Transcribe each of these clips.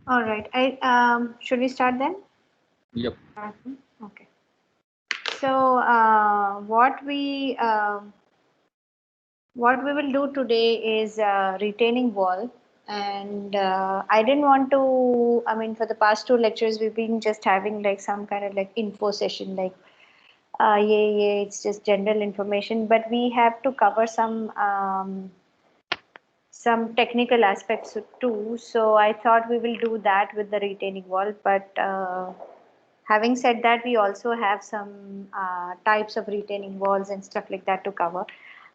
All right. Should we start then? Yep. Okay. So what we will do today is retaining wall, and I didn't want to. I mean, for the past two lectures, we've been just having like some kind of like info session, like yeah, it's just general information, but we have to cover some technical aspects too. So I thought we will do that with the retaining wall, but having said that, we also have some types of retaining walls and stuff like that to cover.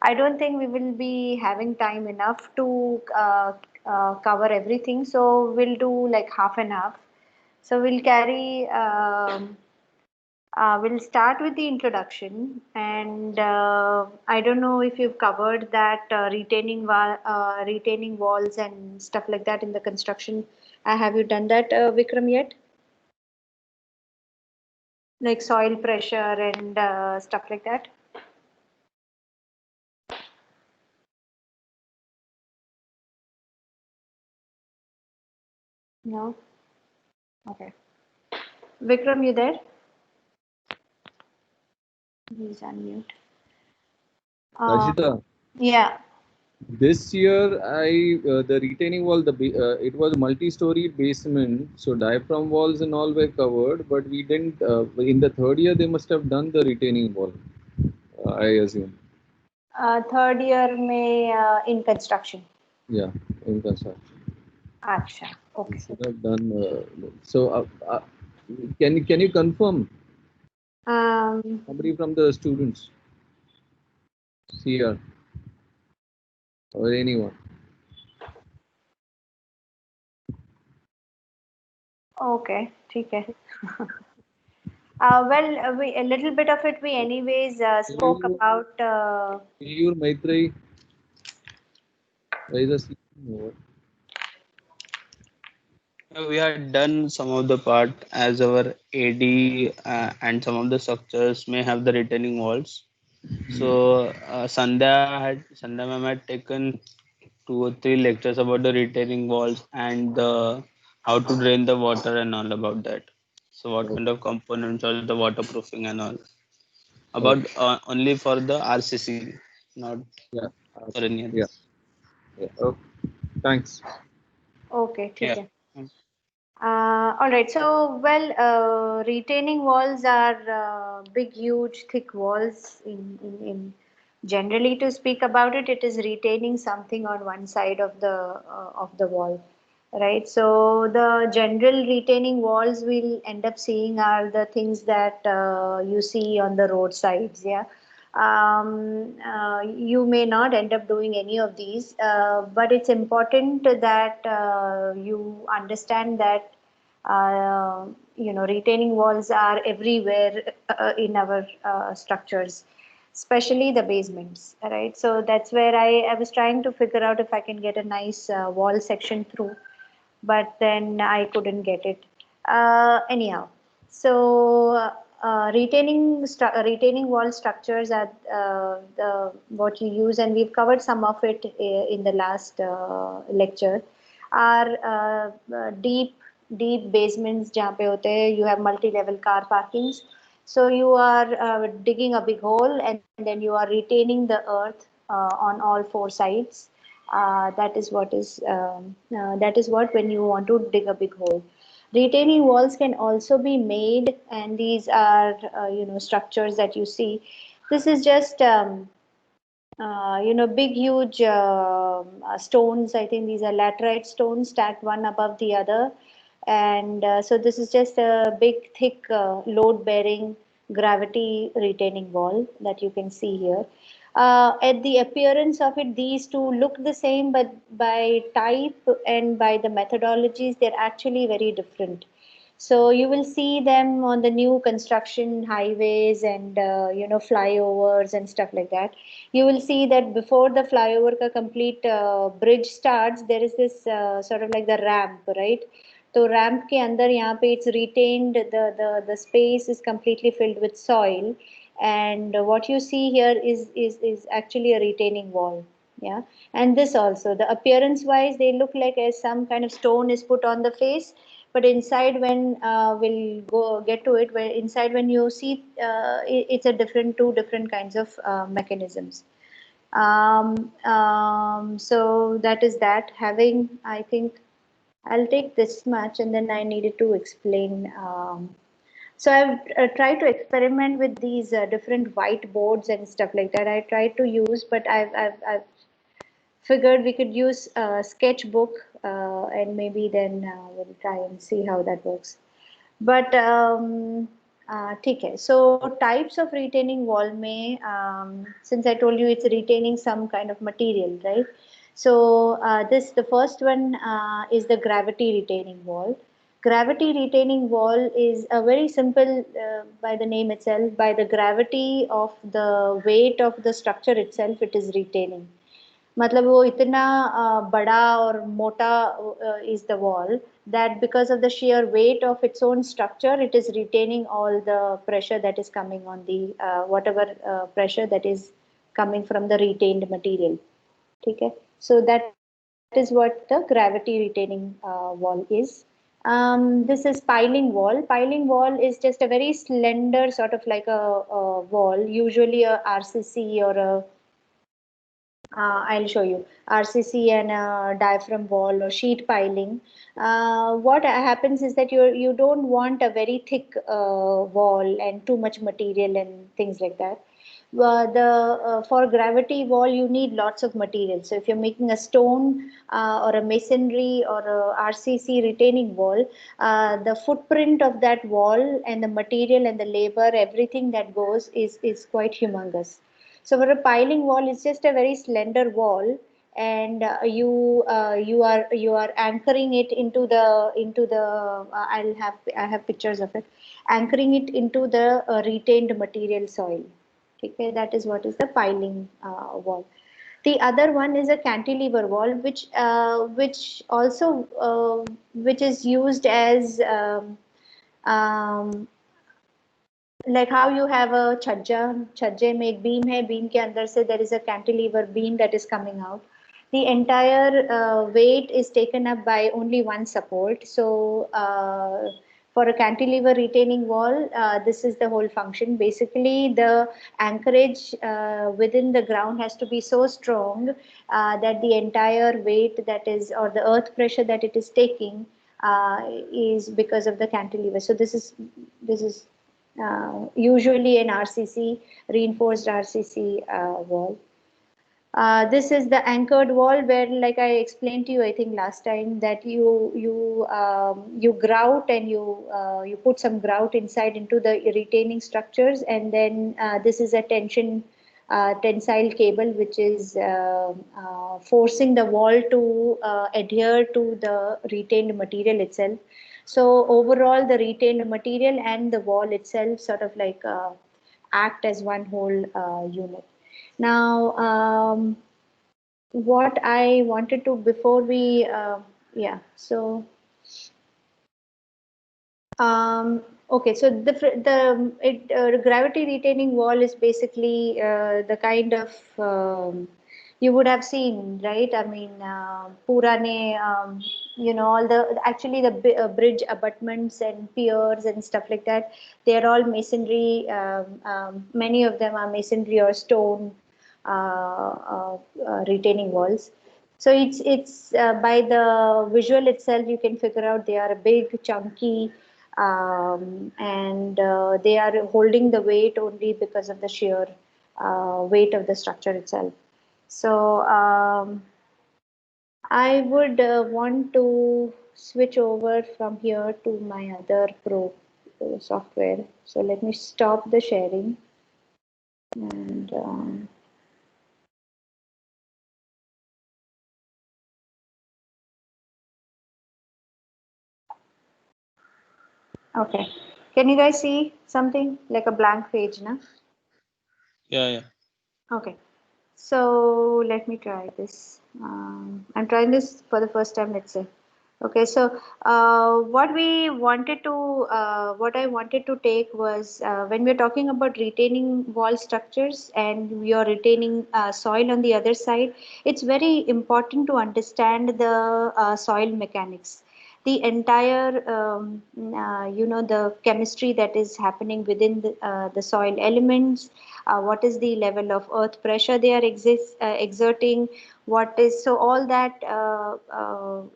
I don't think we will be having time enough to cover everything, so we'll do like half and half. So we'll carry. We'll start with the introduction, and I don't know if you've covered that retaining walls and stuff like that in the construction. Have you done that, Vikram, yet? Like soil pressure and stuff like that? No? Okay. Vikram, you there? He's unmute. Uh, Rajita, yeah. this year the retaining wall, it was multi-story basement, so diaphragm walls and all were covered, but we didn't. In the third year, they must have done the retaining wall. I assume. Third year may in construction. Yeah, in construction. Acha. We Okay. should have done. Can you confirm Um, somebody from the students here or anyone? okay. Okay. A little bit of it we anyways spoke Mayur, about. Mayur Maitri, where is the sleeping? We had done some of the part as our AD and some of the structures may have the retaining walls. So Sandhya ma'am had taken 2 or 3 lectures about the retaining walls and the how to drain the water and all about that. So what kind of components are the waterproofing and all about Okay. only for the RCC, not Yeah. for any Yeah. others. Yeah. Okay. Thanks. Okay, Yeah. ठीक है. All right. So, retaining walls are big, huge, thick walls. In generally, to speak about it, it is retaining something on one side of the wall, right? So, the general retaining walls we'll end up seeing are the things that you see on the roadsides. Yeah. You may not end up doing any of these, but it's important that you understand that retaining walls are everywhere in our structures, especially the basements, right? So that's where I was trying to figure out if I can get a nice wall section through, but then I couldn't get it. Anyhow, so retaining wall structures are the what you use, and we've covered some of it in the last lecture. Are deep basements जहाँ पे होते हैं, you have multi-level car parkings. So you are digging a big hole, and then you are retaining the earth on all four sides. That is what when you want to dig a big hole. Retaining walls can also be made, and these are structures that you see. This is just big huge stones. I think these are laterite stones stacked one above the other, and so this is just a big thick load bearing gravity retaining wall that you can see here. At the appearance of it, these two look the same, but by type and by the methodologies, they're actually very different. So you will see them on the new construction highways and flyovers and stuff like that. You will see that before the flyover ka complete bridge starts, there is this sort of like the ramp, right? So ramp के अंदर यहाँ पे it's retained, the space is completely filled with soil, and what you see here is actually a retaining wall. Yeah, and this also, the appearance wise, they look like as some kind of stone is put on the face, but inside when we'll go get to it, where inside when you see, it's a different, two different kinds of mechanisms. So that is that. Having, I think I'll take this much, and then I needed to explain. So I've tried to experiment with these different whiteboards and stuff like that. I tried to use, but I've figured we could use a sketchbook, and maybe then we'll try and see how that works. But ठीक है. So types of retaining wall में, since I told you it's retaining some kind of material, right? So the first one is the gravity retaining wall. Gravity retaining wall is a very simple, by the name itself, by the gravity of the weight of the structure itself, it is retaining. मतलब वो इतना बड़ा और मोटा is the wall that because of the sheer weight of its own structure, it is retaining all the pressure that is coming on the whatever pressure that is coming from the retained material. ठीक है? So that is what the gravity retaining wall is. This is piling wall. Piling wall is just a very slender sort of like a wall, usually a RCC or a I'll show you RCC and diaphragm wall or sheet piling. What happens is that you don't want a very thick wall and too much material and things like that. The For gravity wall you need lots of material. So if you're making a stone or a masonry or a RCC retaining wall, the footprint of that wall and the material and the labor, everything that goes is quite humongous. So for a piling wall, it's just a very slender wall, and you are anchoring it into the I have pictures of it, anchoring it into the retained material soil. Okay, that is what is the piling wall. The other one is a cantilever wall, which also which is used as like how you have a छज्जे में एक beam है, beam के अंदर से there is a cantilever beam that is coming out. The entire weight is taken up by only one support. So for a cantilever retaining wall, this is the whole function. Basically, the anchorage within the ground has to be so strong that the entire weight that is, or the earth pressure that it is taking, is because of the cantilever. So this is usually an RCC, reinforced RCC wall. This is the anchored wall where, like I explained to you, I think last time, that you grout and you put some grout inside into the retaining structures, and then this is a tensile cable which is forcing the wall to adhere to the retained material itself. So overall, the retained material and the wall itself sort of like act as one whole unit. Now, what I wanted to before we, yeah, so okay, so the gravity retaining wall is basically the kind of you would have seen, right? I mean, purane, all the actually the bridge abutments and piers and stuff like that. They are all masonry. Many of them are masonry or stone retaining walls. So it's by the visual itself you can figure out they are big, chunky, and they are holding the weight only because of the sheer weight of the structure itself. So I would want to switch over from here to my other Pro software. So let me stop the sharing and okay. Can you guys see something like a blank page, na? Yeah. Okay. So let me try this. I'm trying this for the first time, let's say. Okay, so what I wanted to take was when we're talking about retaining wall structures and you're retaining soil on the other side, it's very important to understand the soil mechanics, the entire the chemistry that is happening within the soil elements, what is the level of earth pressure they are exerting, what is so all that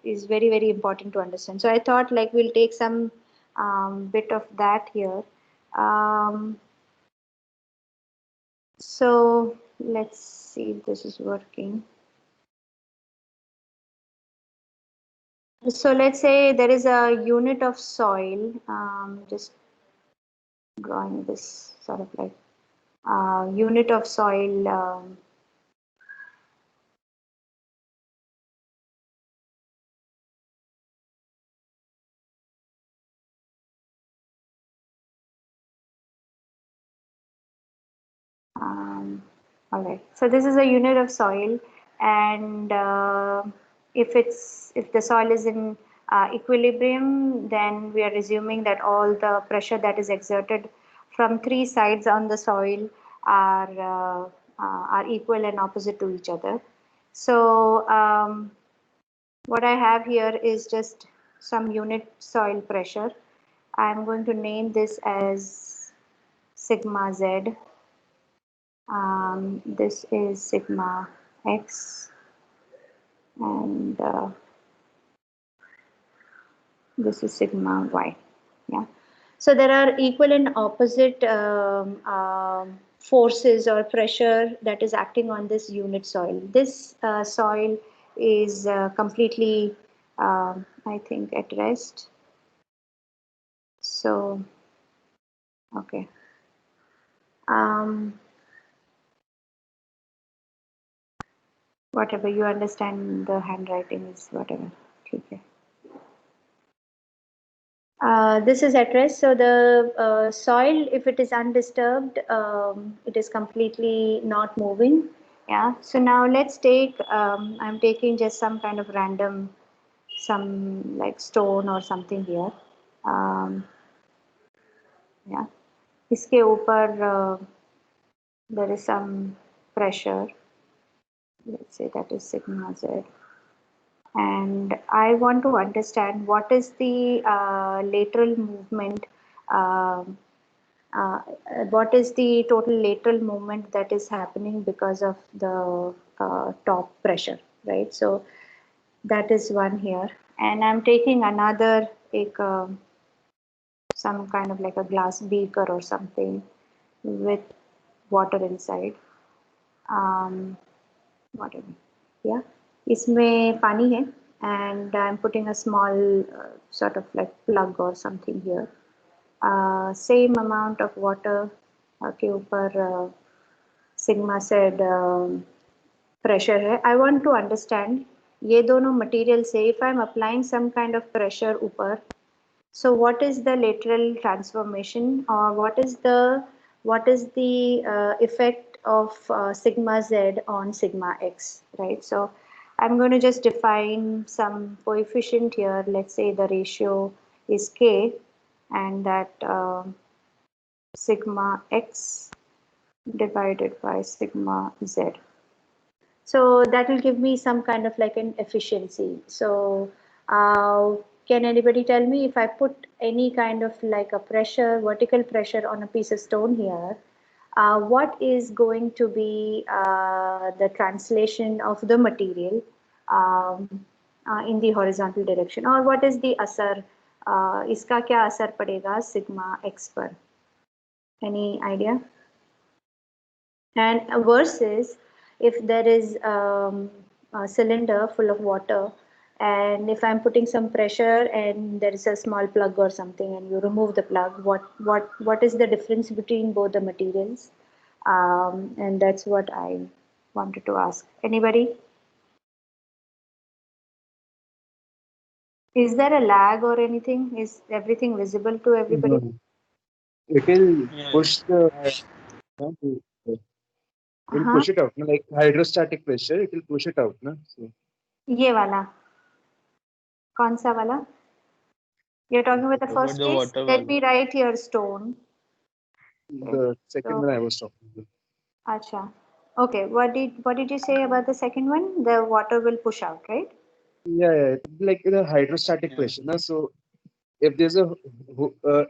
is very very important to understand. So I thought like we'll take some bit of that here. um, so let's see if this is working. So let's say there is a unit of soil, just drawing this sort of like unit of soil. Um, all right. So this is a unit of soil, and if the soil is in equilibrium, then we are assuming that all the pressure that is exerted from three sides on the soil are equal and opposite to each other. So what I have here is just some unit soil pressure. I'm going to name this as sigma Z. This is sigma x, and this is sigma y. Yeah. So there are equal and opposite forces or pressure that is acting on this unit soil. This soil is completely, I think, at rest. So, okay. Whatever you understand, the handwriting is whatever. Okay. This is at rest. So the soil, if it is undisturbed, it is completely not moving. Yeah. So now let's take, I'm taking just some kind of random, some like stone or something here. Yeah. इसके ऊपर there is some pressure. Let's say that is sigma Z. And I want to understand what is the lateral movement, um, uh, what is the total lateral movement that is happening because of the top pressure, right? So that is one here. And I'm taking another, some kind of like a glass beaker or something with water inside. Whatever. Yeah, इसमें पानी है, and I'm putting a small sort of like plug or something here. Same amount of water के ऊपर sigma said pressure है. I want to understand ये दोनों material से if I'm applying some kind of pressure ऊपर, so what is the lateral transformation, or what is the effect of sigma z on sigma x, right? So I'm going to just define some coefficient here. Let's say the ratio is k, and that sigma x divided by sigma z. So that will give me some kind of like an efficiency. So can anybody tell me if I put any kind of like a pressure, vertical pressure on a piece of stone here, what is going to be the translation of the material in the horizontal direction, or what is the asar, इसका क्या असर पड़ेगा sigma x पर? Any idea? And versus if there is a cylinder full of water, and if I'm putting some pressure and there is a small plug or something and you remove the plug, what is the difference between both the materials? And that's what I wanted to ask. Anybody? Is there a lag or anything? Is everything visible to everybody? No, it will Yeah. push the it will हाँ, push it out. No? Like hydrostatic pressure, it will push it out. No? So, ये वाला. कौन सा वाला? You're talking about the About first the case? water Let valve. me write here stone. The second So, one I was talking about. acha. Okay, what did you say about the second one? The water will push out, right? Yeah, like the hydrostatic Yeah. pressure. Na? So if there's a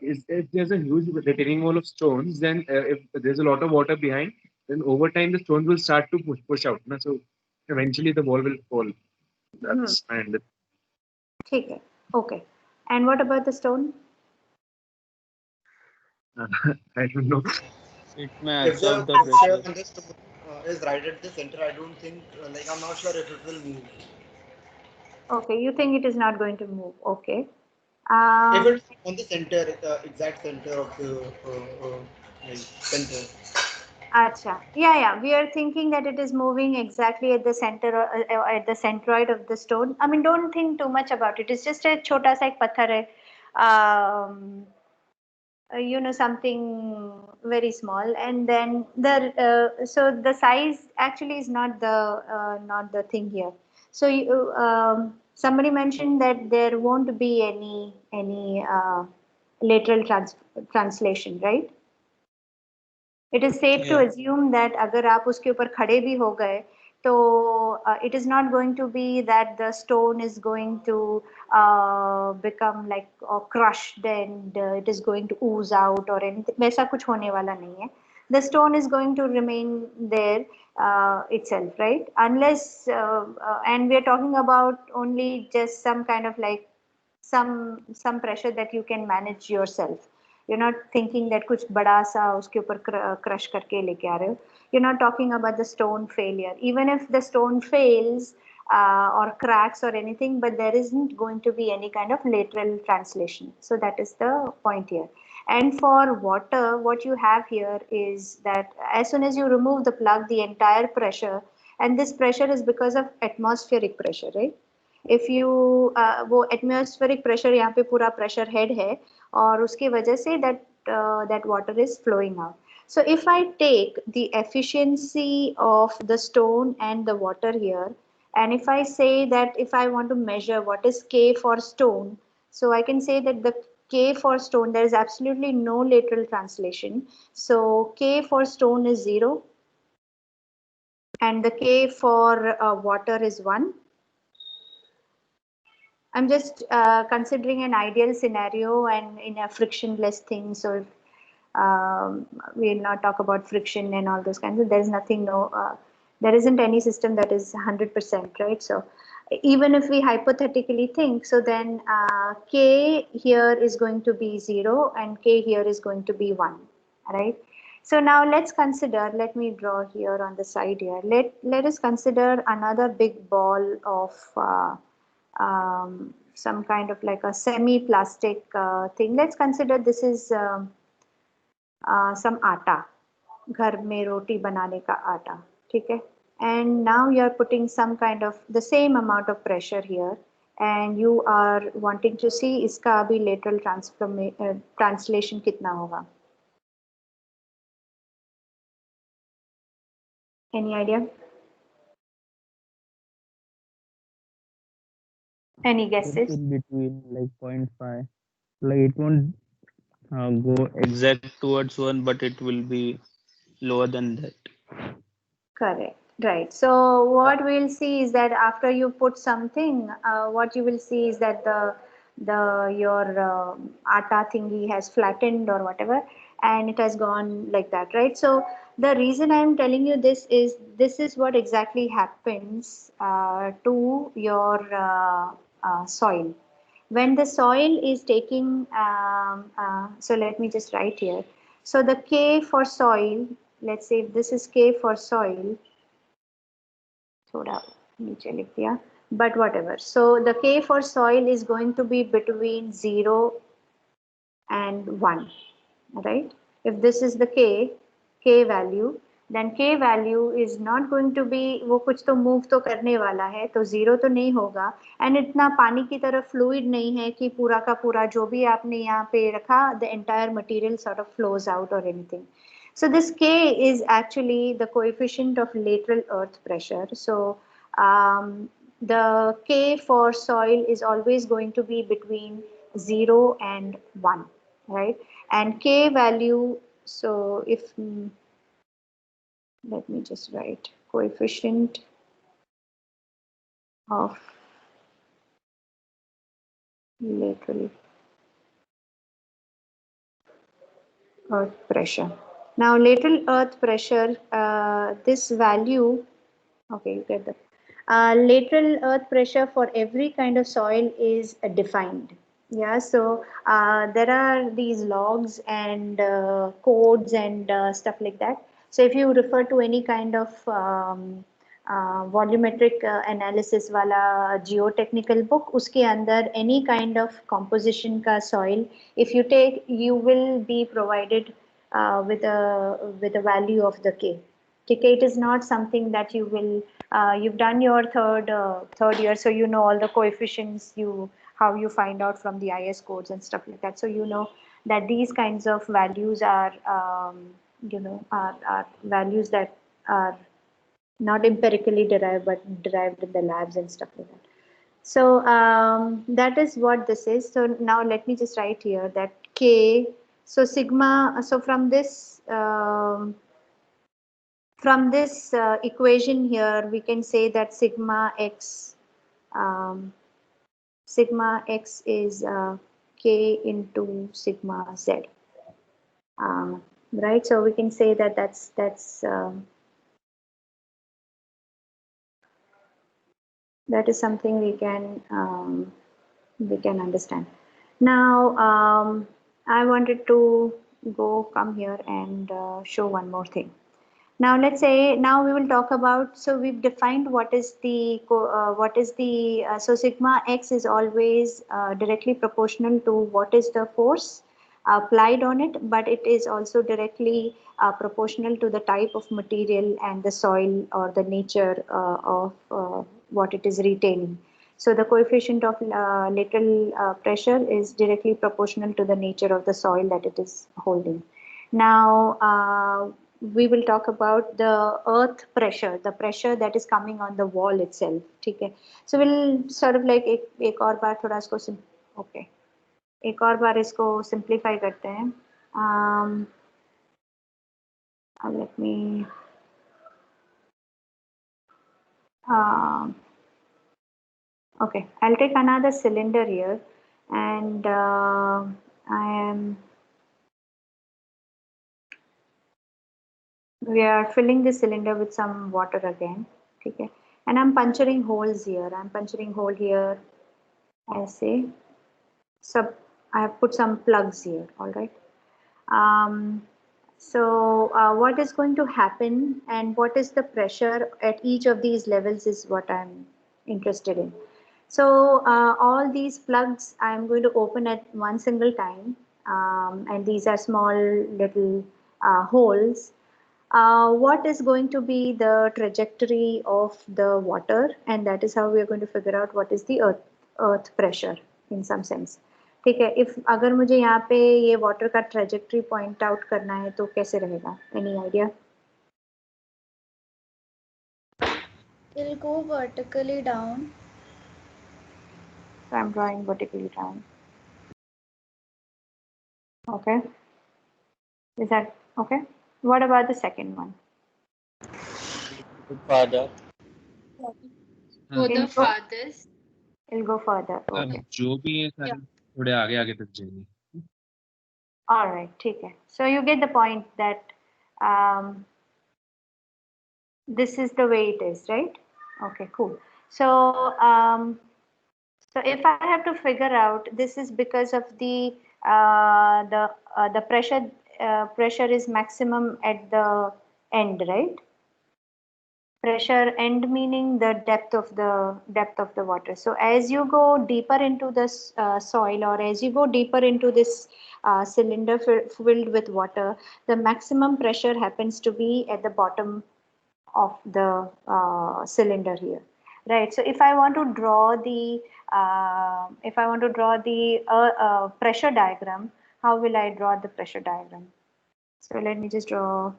if there's a huge retaining wall of stones, then if there's a lot of water behind, then over time the stones will start to push out. Na? So eventually the wall will fall. That's and ठीक है. Okay. And what about the stone? I don't know. It may If the absorb the pressure pressure. in this is right at the center, I don't think, like, I'm not sure if it will move. Okay, you think it is not going to move. Okay. If it's on the center, exact center of the like center. Acha. Yeah. We are thinking that it is moving exactly at the center, at the centroid of the stone. I mean, don't think too much about it. It's just a chota sa ek pathar hai. Something very small, and then so the size actually is not the thing here. So somebody mentioned that there won't be any lateral translation, right? It is safe to Yeah. assume that अगर आप उसके ऊपर खड़े भी हो गए तो it is not going to be that the stone is going to become like crushed and it is going to ooze out or anything. वैसा कुछ होने वाला नहीं है. The stone is going to remain there itself, right? Unless and we are talking about only just some kind of like some pressure that you can manage yourself. You're not thinking that कुछ बड़ा सा उसके ऊपर crush करके लेके आ रहे हो. You're not talking about the stone failure. Even if the stone fails or cracks or anything, but there isn't going to be any kind of lateral translation. So that is the point here. And for water, what you have here is that as soon as you remove the plug, the entire pressure, and this pressure is because of atmospheric pressure, right? If you वो atmospheric pressure यहाँ पे पूरा pressure head है और उसकी वजह से that water is flowing out. So if I take the efficiency of the stone and the water here, and if I say that if I want to measure what is K for stone, so I can say that the K for stone, there is absolutely no lateral translation. So K for stone is 0 and the K for water is 1. I'm just considering an ideal scenario and in a frictionless thing. So we'll not talk about friction and all those kinds of. There's nothing. There isn't any system that is 100%, right? So even if we hypothetically think, so then K here is going to be 0 and K here is going to be 1, right? So now let's consider. Let me draw here on the side here. Let us consider another big ball of. Some kind of like a semi-plastic thing. Let's consider this is some आटा, घर में रोटी बनाने का आटा, ठीक है? And now you are putting some kind of the same amount of pressure here, and you are wanting to see इसका अभी lateral translation कितना होगा? Any idea? Any guesses? In between like 0.5. Like it won't go exact towards 1, but it will be lower than that. Correct. Right. So what we'll see is that after you put something, what you will see is that your atta thingy has flattened or whatever, and it has gone like that, right? So the reason I'm telling you this is what exactly happens to your soil. When the soil is taking, so let me just write here. So the K for soil, let's say if this is K for soil, थोड़ा नीचे लिख दिया, but whatever. So the K for soil is going to be between 0 and 1, right? If this is the K value, then K value is not going to be, वो कुछ तो move तो करने वाला है, तो 0 तो नहीं होगा, and इतना पानी की तरह fluid नहीं है कि पूरा का पूरा जो भी आपने यहाँ पे रखा, the entire material sort of flows out or anything. So this K is actually the coefficient of lateral earth pressure. So the K for soil is always going to be between 0 and 1, right? And K value, so if, let me just write coefficient of lateral earth pressure. Now lateral earth pressure, this value, okay, you get the lateral earth pressure for every kind of soil is defined. Yeah, so there are these logs and codes and stuff like that. So if you refer to any kind of volumetric analysis wala geotechnical book, uske andar any kind of composition ka soil, if you take, you will be provided with a value of the K. It is not something that you will, you've done your third year, so you know all the coefficients, how you find out from the IS codes and stuff like that. So you know that these kinds of values are, are values that are not empirically derived, but derived in the labs and stuff like that. So that is what this is. So now let me just write here that K, so sigma, so from this, equation here, we can say that sigma x is K into sigma z, right? So we can say that that is something we can understand. Now I wanted to come here and show one more thing. Now let's say, now we will talk about, so we've defined what is the so sigma x is always directly proportional to what is the force applied on it, but it is also directly proportional to the type of material and the soil or the nature of what it is retaining. So the coefficient of lateral pressure is directly proportional to the nature of the soil that it is holding. Now we will talk about the earth pressure, the pressure that is coming on the wall itself. Okay, so we'll sort of like एक और बार थोड़ा इसको okay, एक और बार इसको simplify करते हैं. Let me okay, I'll take another cylinder here, and we are filling the cylinder with some water again. Okay, and I'm puncturing holes here. I'm puncturing hole here. I say, I have put some plugs here. All right. So what is going to happen and what is the pressure at each of these levels is what I'm interested in. So all these plugs I'm going to open at one single time, and these are small little holes. What is going to be the trajectory of the water, and that is how we are going to figure out what is the earth pressure in some sense. ठीक है, if अगर मुझे यहाँ पे ये water का trajectory point out करना है तो कैसे रहेगा? Any idea? It'll go vertically down. So I'm drawing vertically down. Okay. Is that okay? What about the second one? Father. Go the farthest. It'll go further. Okay. जो भी है सारे थोड़े आगे आगे तक जाएंगे. All right, ठीक है. So you get the point that this is the way it is, right? Okay, cool. So so if I have to figure out, this is because of the pressure is maximum at the end, right? Pressure end meaning the depth of the water. So as you go deeper into this soil, or as you go deeper into this cylinder filled with water, the maximum pressure happens to be at the bottom of the cylinder here, right? So if I want to draw the pressure diagram, how will I draw the pressure diagram? So let me just draw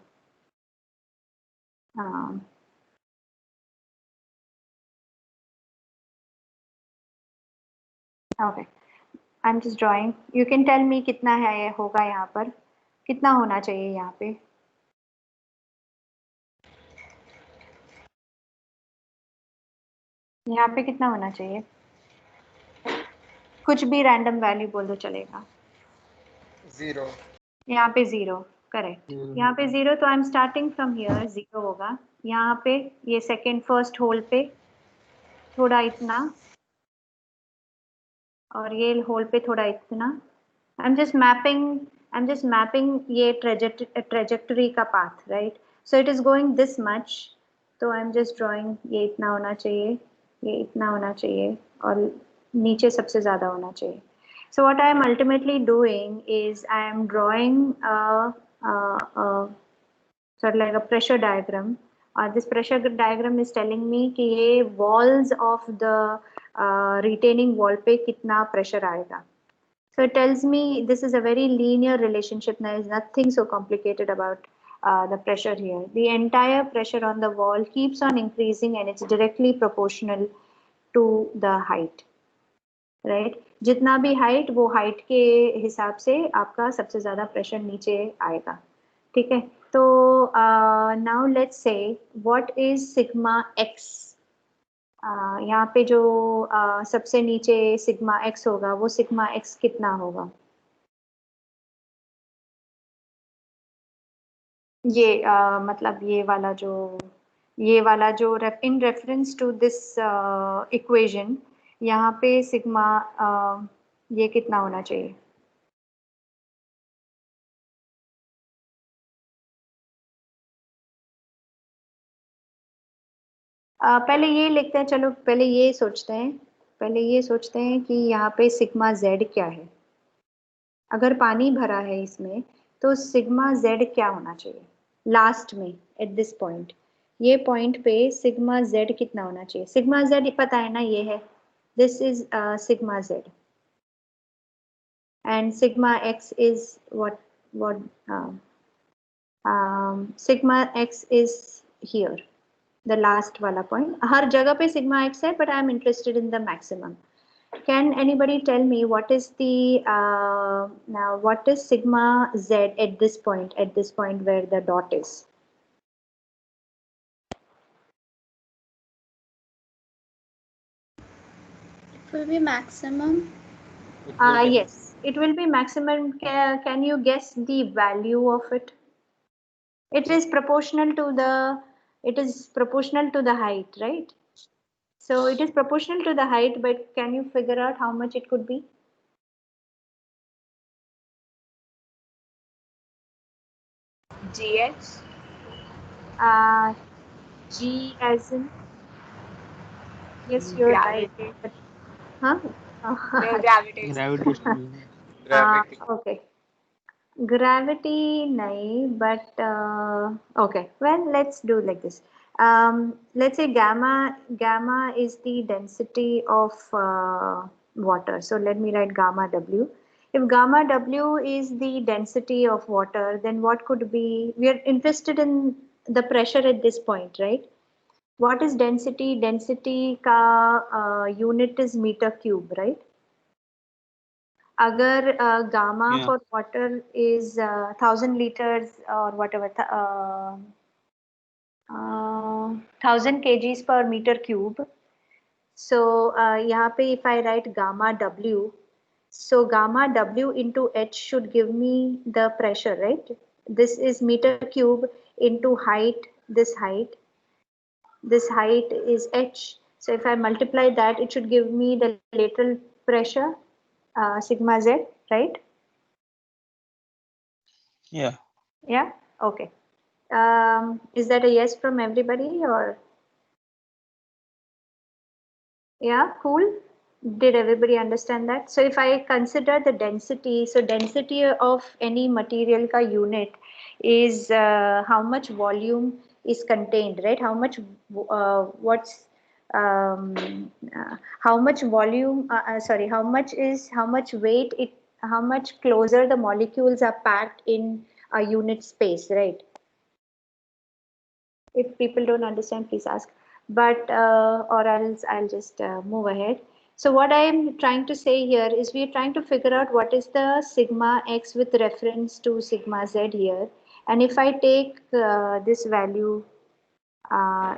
Okay, I'm just drawing. You can tell me कितना है होगा यहाँ पर, कितना होना चाहिए यहाँ पे. यहाँ पे कितना होना चाहिए? कुछ भी रैंडम वैल्यू बोल दो चलेगा. 0. यहाँ पे 0, करेक्ट. यहाँ पे 0, तो I am starting from here. 0 होगा यहाँ पे, ये सेकेंड फर्स्ट होल पे थोड़ा इतना, और ये होल पे थोड़ा इतना. आई एम जस्ट मैपिंग ये ट्रेजेक्टरी का path, right. So it is going this much, तो आई एम जस्ट ड्रॉइंग. ये इतना होना चाहिए, ये इतना होना चाहिए, और नीचे सबसे ज्यादा होना चाहिए. So what I am ultimately doing is I am drawing sort of like a pressure diagram. This pressure diagram is telling me कि ये walls of the retaining wall पे कितना pressure आएगा. So it tells me this is a very linear relationship. There is nothing so complicated about the pressure here. The entire pressure on the wall keeps on increasing and it's directly proportional to the height. Right. जितना भी height, वो height के हिसाब से आपका सबसे ज्यादा pressure नीचे आएगा. ठीक है. तो now let's say what is sigma x. यहाँ पे जो सबसे नीचे सिग्मा एक्स होगा, वो सिग्मा एक्स कितना होगा? ये मतलब ये वाला जो in reference to this equation, यहाँ पे सिग्मा ये कितना होना चाहिए? पहले ये लिखते हैं. चलो पहले ये सोचते हैं कि यहाँ पे सिग्मा जेड क्या है. अगर पानी भरा है इसमें, तो सिग्मा जेड क्या होना चाहिए लास्ट में, एट दिस पॉइंट. ये पॉइंट पे सिग्मा जेड कितना होना चाहिए? सिग्मा जेड पता है ना, ये है, this is sigma Z, and sigma x is what sigma x is here, the last wala point. हर जगह पे sigma x है, but I am interested in the maximum. Can anybody tell me what is what is sigma z at this point where the dot is? It will be maximum. Yes, it will be maximum. Can you guess the value of it? It is proportional to the height, right? So it is proportional to the height, but can you figure out how much it could be? GH. G as in, yes, you're Gravity. right. Huh? No, gravitation. Gravitational. Okay. Gravity, nahi, but okay. Well, let's do like this. Let's say gamma is the density of water. So let me write gamma W. If gamma W is the density of water, then what could be? We are interested in the pressure at this point, right? What is density? Density ka unit is meter cube, right? अगर gamma Yeah. for water is 1000 liters or whatever, 1000 kgs per meter cube. So यहाँ पे if I write gamma W, so gamma W into H should give me the pressure, right? This is meter cube into height. This height is H. So if I multiply that, it should give me the lateral pressure, sigma Z, right? Yeah. Yeah, okay. Is that a yes from everybody, or? Yeah, cool. Did everybody understand that? So if I consider the density, so density of any material ka unit is how much volume is contained, right? How much how much volume, how much weight it, how much closer the molecules are packed in a unit space, right? If people don't understand, please ask. But or else I'll just move ahead. So what I am trying to say here is we are trying to figure out what is the sigma x with reference to sigma z here. And if I take this value,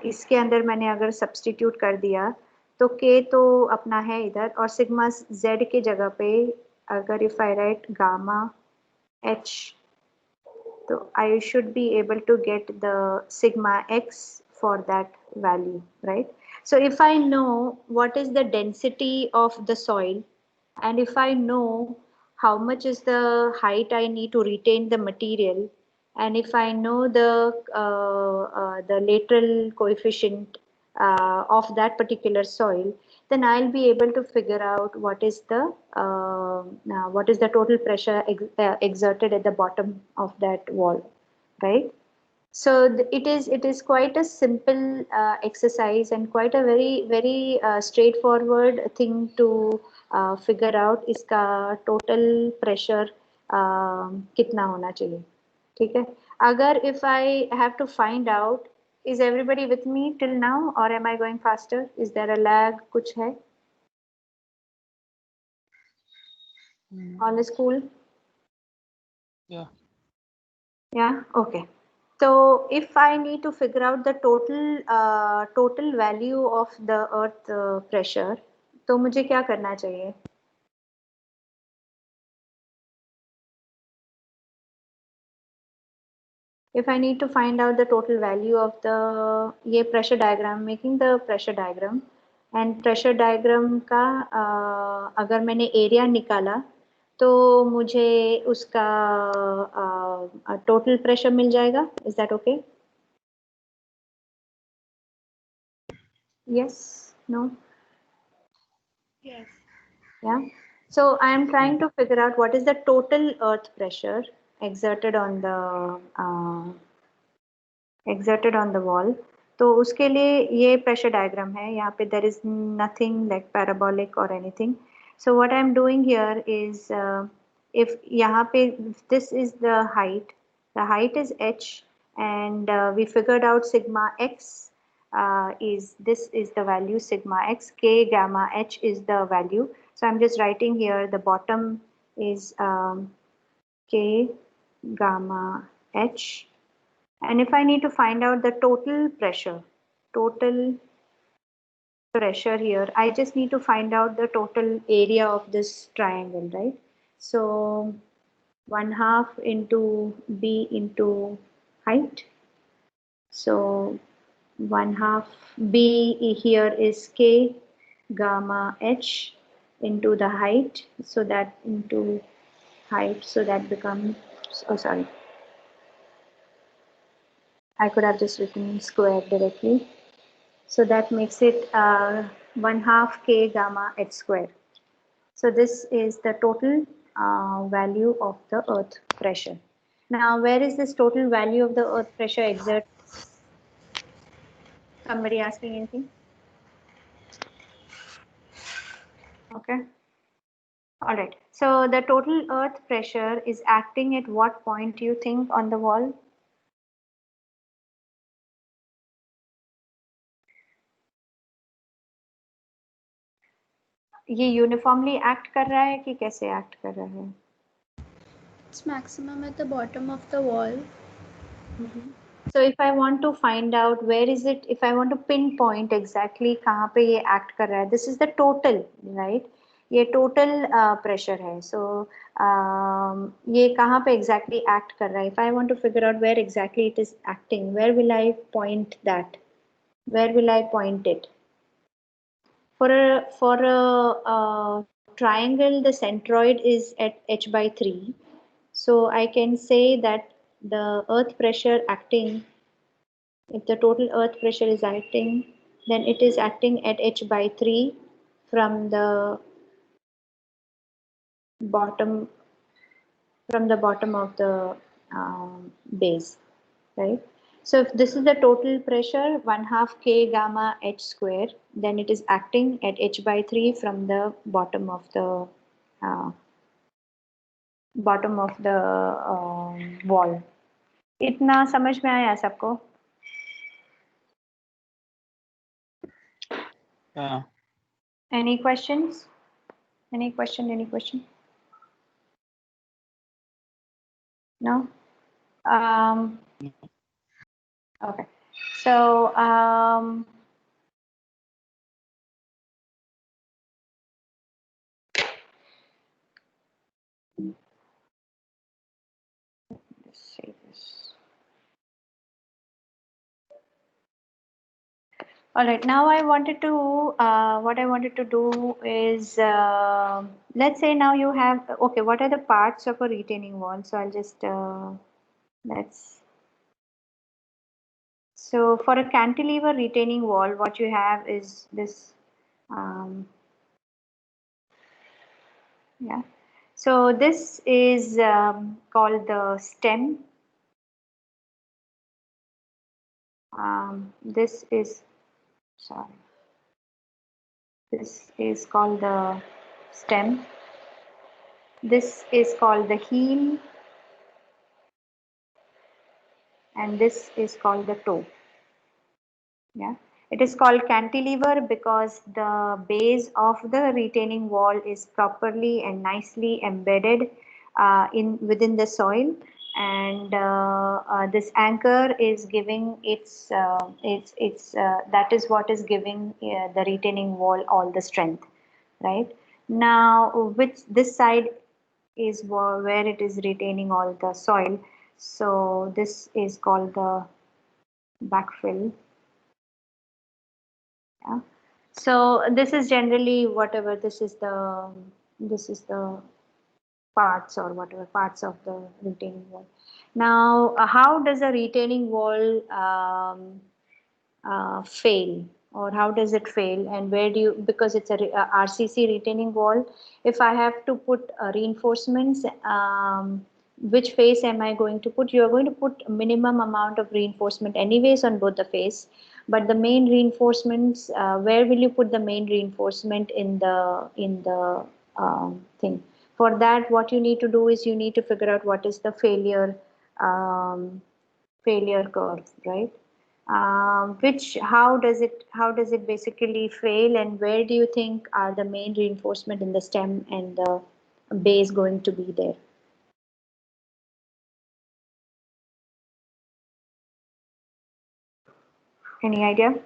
इसके अंदर मैंने अगर substitute कर दिया तो k तो अपना है इधर और सिग्मा z के जगह पे अगर if I write gamma h so I should be able to get the sigma x for that value, right? So if I know what is the density of the soil and if I know how much is the height I need to retain the material and if I know the lateral coefficient of that particular soil, then I'll be able to figure out what is the total pressure exerted at the bottom of that wall, right? So it is quite a simple exercise and quite a very straightforward thing to figure out इसका total pressure कितना होना चाहिए, ठीक है? अगर if I have to find out, is everybody with me till now or am I going faster? Is there a lag? कुछ है? All is cool? Yeah. Yeah, okay. So if I need to figure out the total value of the earth pressure, तो मुझे क्या करना चाहिए? If I need to find out the total value of the ये pressure diagram, making the pressure diagram and pressure diagram का अगर मैंने area निकाला तो मुझे उसका total pressure मिल जाएगा. Is that okay? Yes? No? Yes. Yeah. So I am trying to figure out what is the total earth pressure exerted on the wall. तो उसके लिए ये pressure diagram है. यहाँ पे there is nothing like parabolic or anything. So what I am doing here is if यहाँ पे this is the height is h and we figured out sigma x is the value sigma x, k gamma h is the value. So I'm just writing here the bottom is k gamma h, and if I need to find out the total pressure here, I just need to find out the total area of this triangle, right? So 1/2 into b into height. So 1/2 b here is k gamma h into the height, so that into height, so that becomes, oh sorry, I could have just written square directly, so that makes it 1/2 k gamma h square. So this is the total value of the earth pressure. Now where is this total value of the earth pressure exerted? Somebody asking anything? Okay. All right. So the total earth pressure is acting at what point, do you think, on the wall? ये uniformly act कर रहा है कि कैसे act कर रहा है? It's maximum at the bottom of the wall. So if I want to find out where is it, if I want to pinpoint exactly कहाँ पे ये act कर रहा है, this is the total, right? ये total pressure है. So ये कहाँ पे exactly act कर रहा है? If I want to figure out where exactly it is acting, where will I point that? Where will I point it? For a triangle, the centroid is at h by 3. So I can say that the earth pressure acting, if the total earth pressure is acting, then it is acting at h by 3 from the bottom of the base, right? So if this is the total pressure, 1/2 k gamma h square, then it is acting at h by 3 from the bottom of the wall. इतना समझ में आया सबको? Yeah. Any questions? Any question? Any question? No? Okay. So, let's see this. All right. Now I wanted to, what I wanted to do is, let's say now you have, okay, what are the parts of a retaining wall? So I'll just, so for a cantilever retaining wall, what you have is this, yeah. So this is called the stem. This is, sorry, this is called the stem. This is called the heel, and this is called the toe. Yeah, it is called cantilever because the base of the retaining wall is properly and nicely embedded within the soil, and this anchor is giving that is what is giving the retaining wall all the strength, right? Now, which this side is where it is retaining all the soil, so this is called the backfill. Yeah. So this is generally whatever this is the parts or whatever parts of the retaining wall. Now, how does a retaining wall fail, or how does it fail, and where do you, because it's a RCC retaining wall, if I have to put reinforcements, which face am I going to put? You are going to put minimum amount of reinforcement anyways on both the face, but the main reinforcements, where will you put the main reinforcement in the thing? For that, what you need to do is you need to figure out what is the failure curve, right? How does it basically fail, and where do you think are the main reinforcement in the stem and the base going to be there? Any idea?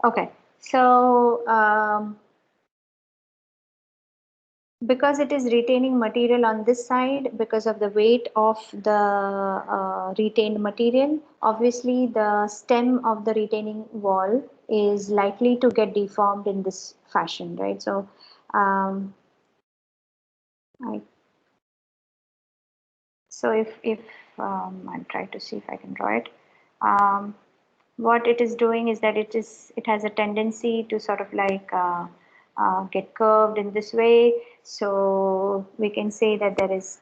Okay, so because it is retaining material on this side, because of the weight of the retained material, obviously the stem of the retaining wall is likely to get deformed in this fashion, right? So if I'll try to see if I can draw it. What it is doing is that it has a tendency to sort of like get curved in this way. So we can say that there is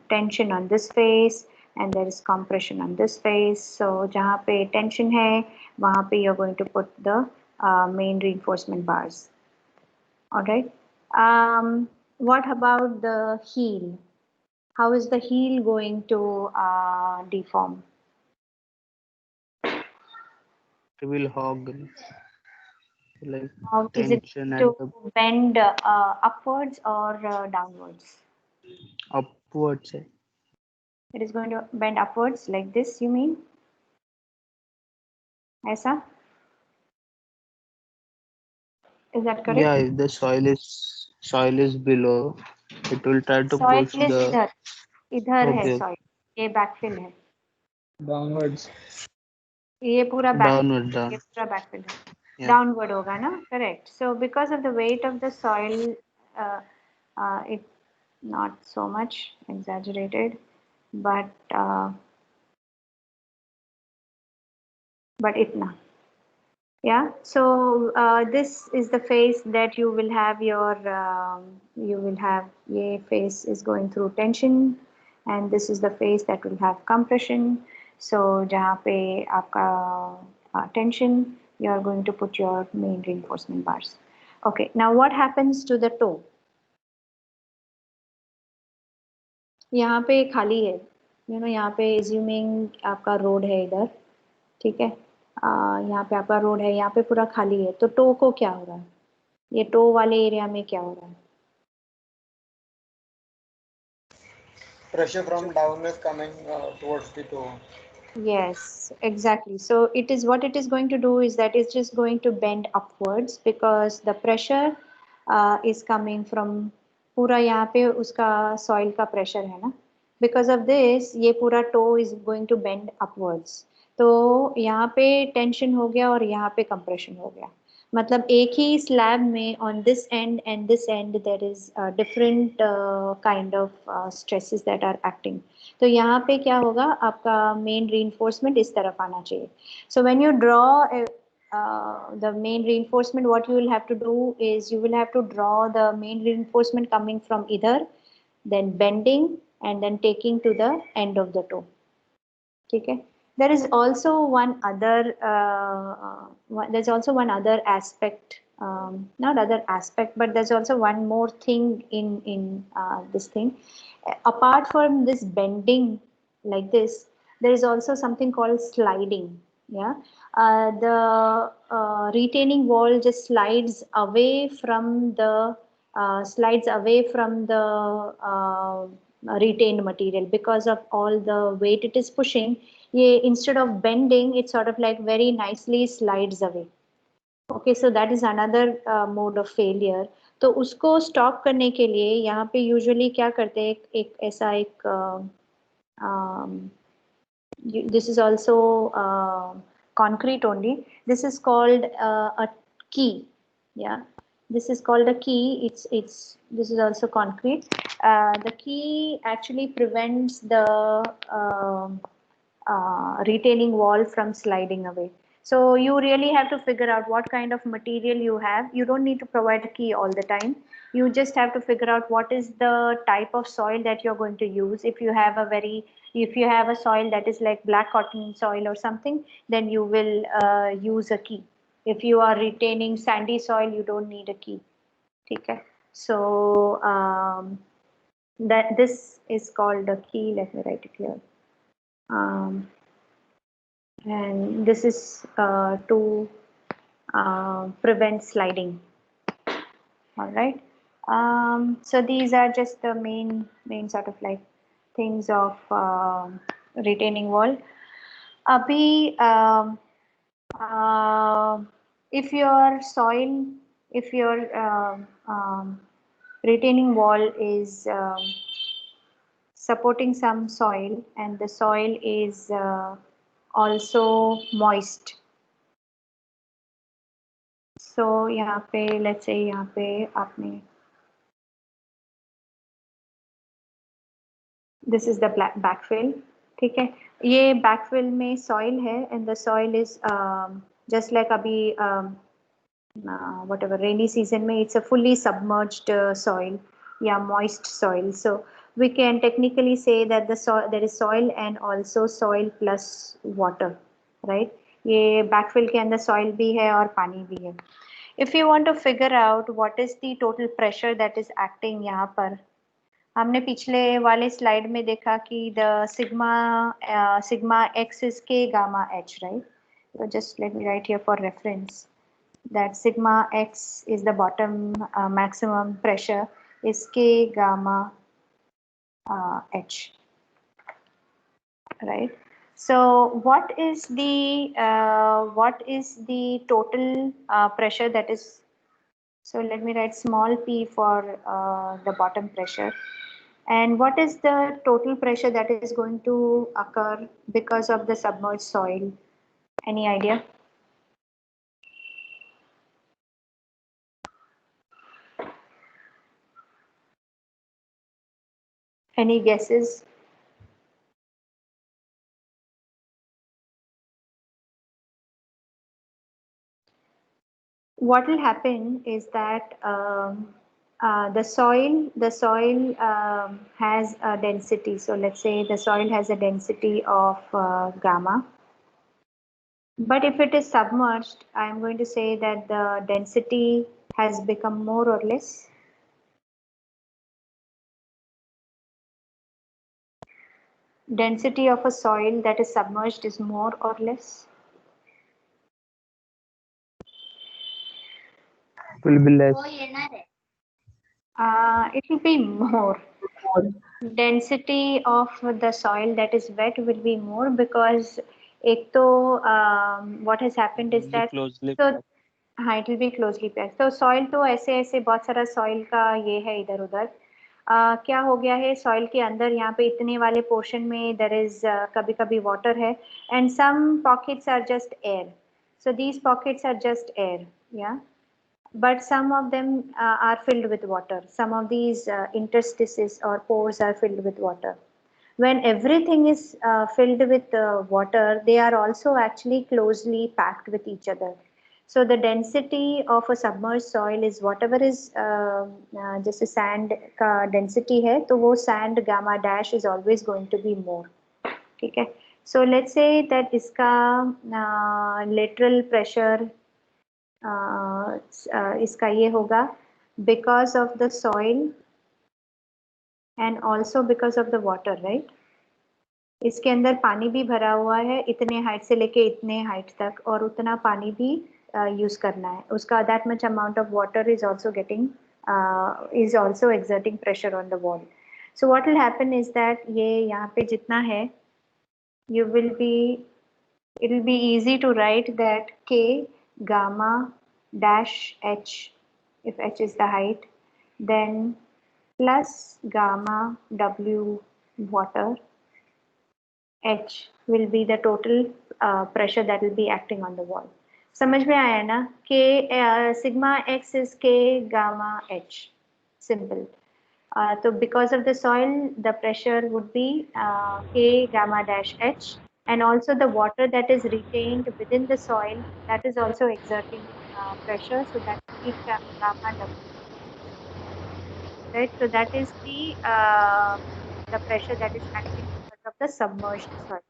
tension on this face and there is compression on this face. So जहाँ पे tension है, वहाँ पे you're going to put the main reinforcement bars. All right. What about the heel? How is the heel going to deform? It will hog like How is it tension at to the bend upwards or downwards? upwards. It is going to bend upwards like this, you mean? Aisa? Is that correct? Yeah, if the soil is below, it will try to Soil push is the. इधर है Okay, soil. ये backfill है. Downwards. ये पूरा downward ये down. पूरा backfill है. Yeah. Downward होगा ना? Correct. So because of the weight of the soil, it not so much exaggerated, but itna. Yeah, so this is the phase that you will have ये phase is going through tension, and this is the phase that will have compression. So जहाँ पे आपका tension, you are going to put your main reinforcement bars. Okay, now what happens to the toe? यहाँ पे खाली है, यहाँ पे assuming आपका रोड है इधर, ठीक है, यहाँ पे आपका रोड है, यहाँ पे पूरा खाली है, तो टो को क्या हो रहा है, ये टो वाले एरिया में क्या हो रहा है? Pressure from down is coming towards the toe. Yes, exactly. So it is, what it is going to do is that it's just going to bend upwards because the pressure is coming from, पूरा यहाँ पे उसका soil का pressure है ना, because of this ये पूरा toe is going to bend upwards. तो यहाँ पे tension हो गया और यहाँ पे compression हो गया, मतलब एक ही slab में on this end and this end there is different kind of stresses that are acting. तो यहाँ पे क्या होगा, आपका मेन reinforcement इस तरफ आना चाहिए. So when you draw the main reinforcement, what you will have to do is you will have to draw the main reinforcement coming from either, then bending and then taking to the end of the toe. ठीक है. There is also one other there's also one other aspect, not other aspect, but there's also one more thing in this thing. Apart from this bending like this, there is also something called sliding. Yeah, the retaining wall just slides away from the retained material because of all the weight it is pushing. ये instead of bending, it sort of like very nicely slides away. Okay, so that is another mode of failure. तो उसको stop करने के लिए यहाँ पे usually क्या करते हैं, एक ऐसा एक this is also concrete only. This is called a key. Yeah, this is called a key. This is also concrete. The key actually prevents the retaining wall from sliding away. So you really have to figure out what kind of material you have. You don't need to provide a key all the time. You just have to figure out what is the type of soil that you're going to use. If you have a soil that is like black cotton soil or something, then you will use a key. If you are retaining sandy soil, you don't need a key. Okay. So that this is called a key. Let me write it here. And this is to prevent sliding. All right. So these are just the main sort of like things of retaining wall. Abhi, if your retaining wall is supporting some soil and the soil is also moist. So यहाँ पे let's say यहाँ पे आपने, this is the backfill. ठीक है, ये backfill में soil है and the soil is just like अभी whatever rainy season में it's a fully submerged soil, yeah, moist soil. So we can technically say that there is soil and also soil plus water, right? ये backfill के अंदर soil भी है और पानी भी है. If you want to figure out what is the total pressure that is acting यहाँ पर, हमने पिछले वाले स्लाइड में देखा कि the sigma x is k gamma h, right? So just let me write here for reference that sigma x is the bottom maximum pressure is k gamma h, right? So what is the total pressure that is, so let me write small p for the bottom pressure, and what is the total pressure that is going to occur because of the submerged soil? Any idea? Any guesses? What will happen is that the soil has a density. So let's say the soil has a density of gamma. But if it is submerged, I'm going to say that the density has become more or less. density of a soil that is submerged is more or less? It will be less. It will be more. Density of the soil that is wet will be more because एक तो what has happened is that Closely so packed. हाँ it will be closely packed. तो soil तो ऐसे ऐसे बहुत सारा soil का ये है इधर उधर क्या हो गया है soil के अंदर यहाँ पे इतने वाले portion में there is कभी कभी water है and some pockets are just air. So these pockets are just air, yeah. But some of them are filled with water. Some of these interstices or pores are filled with water. When everything is filled with water, they are also actually closely packed with each other. So the density of a submerged soil is whatever is जैसे sand का density है, तो वो sand gamma dash is always going to be more. ठीक है. So let's say that इसका lateral pressure इसका ये होगा because of the soil and also because of the water, right? इसके अंदर पानी भी भरा हुआ है इतने हाइट से लेके इतने हाइट तक और उतना पानी भी यूज करना है उसका that much amount of water is also getting is also exerting pressure on the wall. So what will happen is that ये यहाँ पे जितना है you will be it will be easy to write that K gamma dash H if H is the height, then plus gamma W water H will be the total pressure that will be acting on the wall. समझ में आया ना? K sigma X is K gamma H. Simple. So because of the soil, the pressure would be K gamma dash H, and also the water that is retained within the soil that is also exerting pressure. So that will be gamma W. Right. So that is the pressure that is acting because of the submerged soil.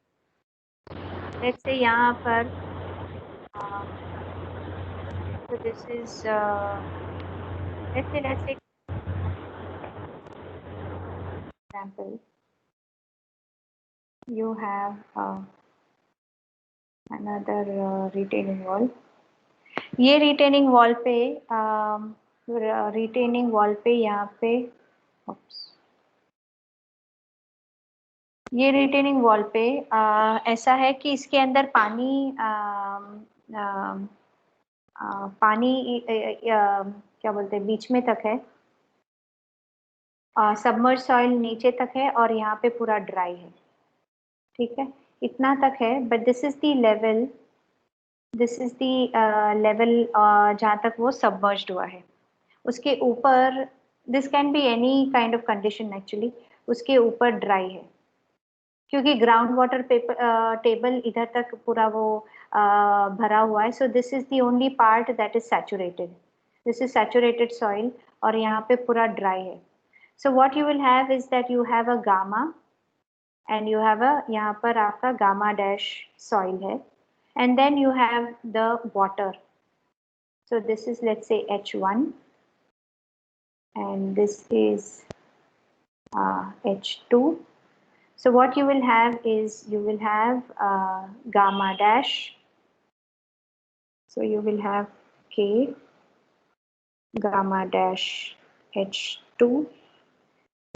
Let's say यहाँ पर so this is let's say example you have another retaining wall. ये retaining wall पे retaining wall पे यहाँ पे oops, ये retaining wall पे ऐसा है कि इसके अंदर पानी पानी क्या बोलते हैं बीच में तक है सबमर्ज सॉइल नीचे तक है और यहाँ पे पूरा ड्राई है ठीक है इतना तक है but this is the level जहाँ तक वो सबमर्ज्ड हुआ है उसके ऊपर this can be any kind of condition actually उसके ऊपर ड्राई है क्योंकि ग्राउंड वाटर टेबल इधर तक पूरा वो भरा हुआ है so this is the only part that is saturated this is saturated soil और यहाँ पे पूरा ड्राई है so what you will have is that you have a gamma and you have a यहाँ पर आपका गामा डैश सॉइल है and then you have the water so this is let's say H1 and this is H2. So what you will have is you will have gamma dash. So you will have K gamma dash H2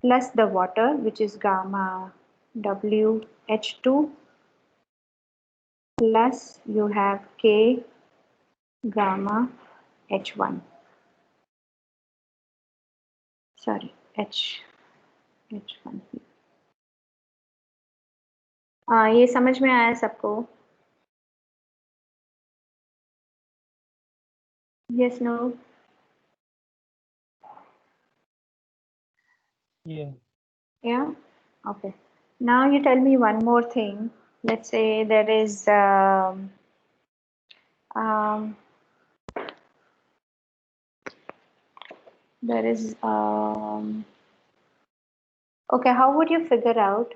plus the water which is gamma W H2 plus you have K gamma H1. Sorry, H1. ये समझ में आया सबको? Yes, no? Yeah. Yeah? Okay. Now you tell me one more thing. Let's say there is okay, how would you figure out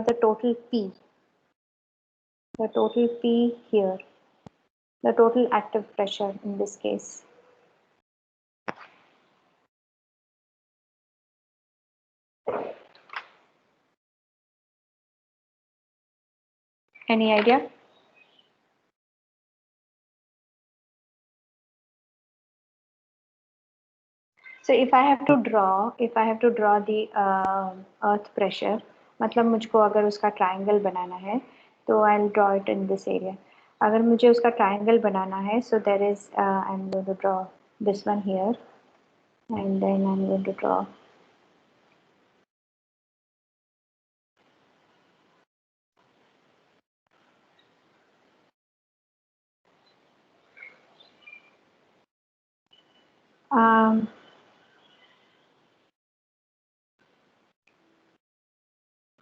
the total P? The total P here. The total active pressure in this case. Any idea? So if I have to draw the earth pressure, मतलब मुझको अगर उसका triangle बनाना है, तो I'll draw it in this area. अगर मुझे उसका triangle बनाना है, so there is I'm going to draw this one here, and then I'm going to draw